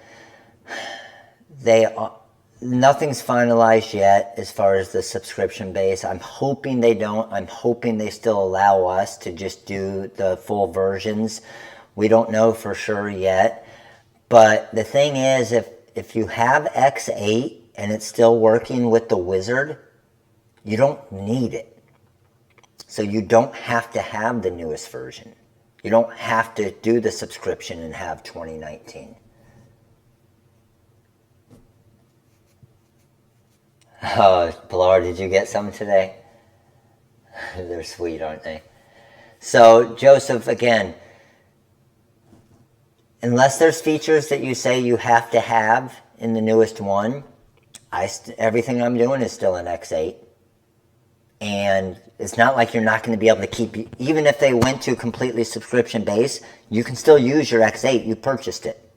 [SPEAKER 1] nothing's finalized yet as far as the subscription base. I'm hoping they don't. I'm hoping they still allow us to just do the full versions. We don't know for sure yet. But the thing is, if you have X8 and it's still working with the wizard, you don't need it. So you don't have to have the newest version. You don't have to do the subscription and have 2019. Oh, Pilar, did you get some today? They're sweet, aren't they? So, Joseph, again, unless there's features that you say you have to have in the newest one, everything I'm doing is still in X8. And it's not like you're not going to be able to keep, even if they went to completely subscription based, you can still use your X8. You purchased it.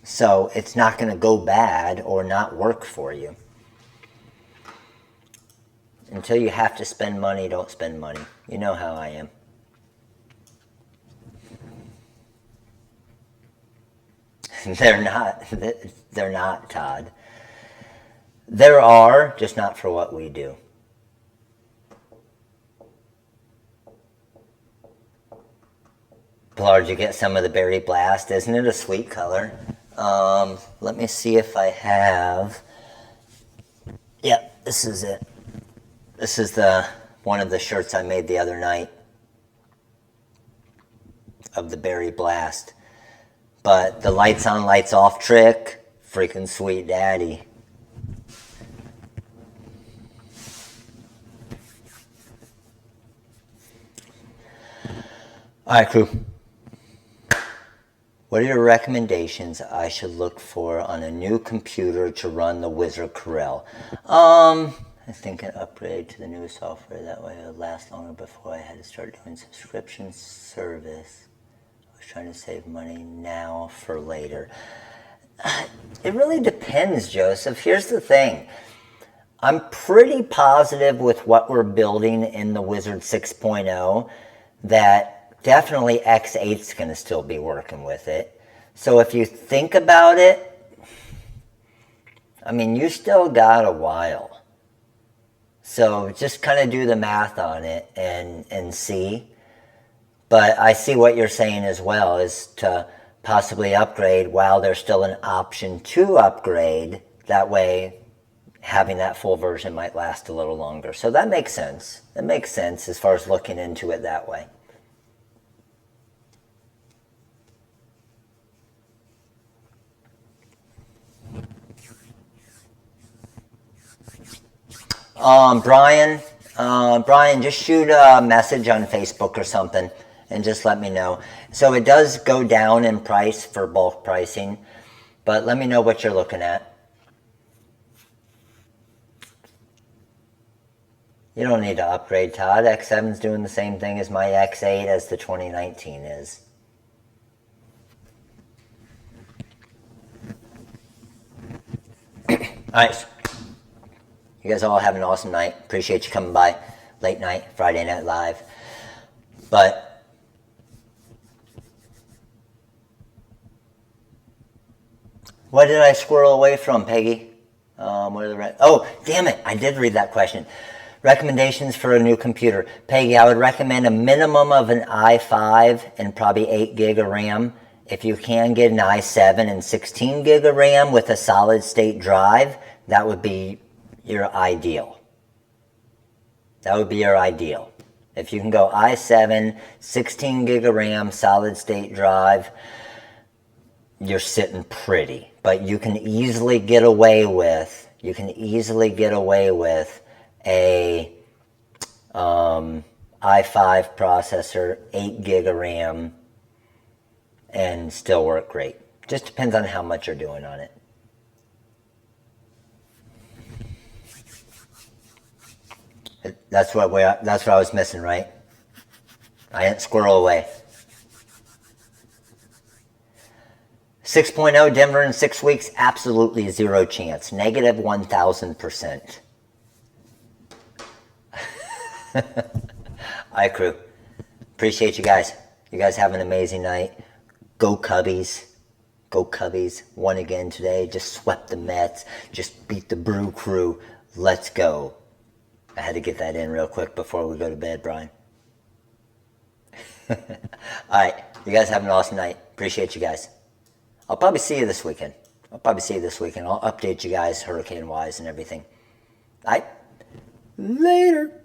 [SPEAKER 1] So it's not going to go bad or not work for you. Until you have to spend money, don't spend money. You know how I am. They're not, Todd. There are, just not for what we do. Pilar, did you get some of the Berry Blast? Isn't it a sweet color? Let me see if I have. Yep, this is it. This is one of the shirts I made the other night of the Berry Blast. But the lights on, lights off trick, freaking sweet daddy. All right, crew. What are your recommendations I should look for on a new computer to run the Wizard Corel? I think an upgrade to the new software, that way it would last longer before I had to start doing subscription service. I was trying to save money now for later. It really depends, Joseph. Here's the thing. I'm pretty positive with what we're building in the Wizard 6.0 that definitely X8 is going to still be working with it. So if you think about it, I mean, you still got a while. So just kind of do the math on it and see. But I see what you're saying as well, is to possibly upgrade while there's still an option to upgrade. That way, having that full version might last a little longer. So that makes sense. That makes sense as far as looking into it that way. Brian, just shoot a message on Facebook or something and just let me know. So it does go down in price for bulk pricing, but let me know what you're looking at. You don't need to upgrade, Todd. X7's doing the same thing as my X8 as the 2019 is. All right. You guys all have an awesome night. Appreciate you coming by. Late night, Friday Night Live. But what did I squirrel away from, Peggy? What are the oh, damn it. I did read that question. Recommendations for a new computer. Peggy, I would recommend a minimum of an i5 and probably 8 gig of RAM. If you can get an i7 and 16 gig of RAM with a solid state drive, that would be your ideal. That would be your ideal. If you can go i7, 16 gig of RAM, solid state drive, you're sitting pretty. But you can easily get away with, a i5 processor, 8 gig of RAM, and still work great. Just depends on how much you're doing on it. That's what I was missing, right? I didn't squirrel away. 6.0 Denver in 6 weeks, absolutely zero chance. Negative 1,000%. All right, crew. Appreciate you guys. You guys have an amazing night. Go Cubbies. Go Cubbies. Won again today. Just swept the Mets. Just beat the Brew Crew. Let's go. I had to get that in real quick before we go to bed, Brian. All right. You guys have an awesome night. Appreciate you guys. I'll probably see you this weekend. I'll update you guys hurricane-wise and everything. All right? Later.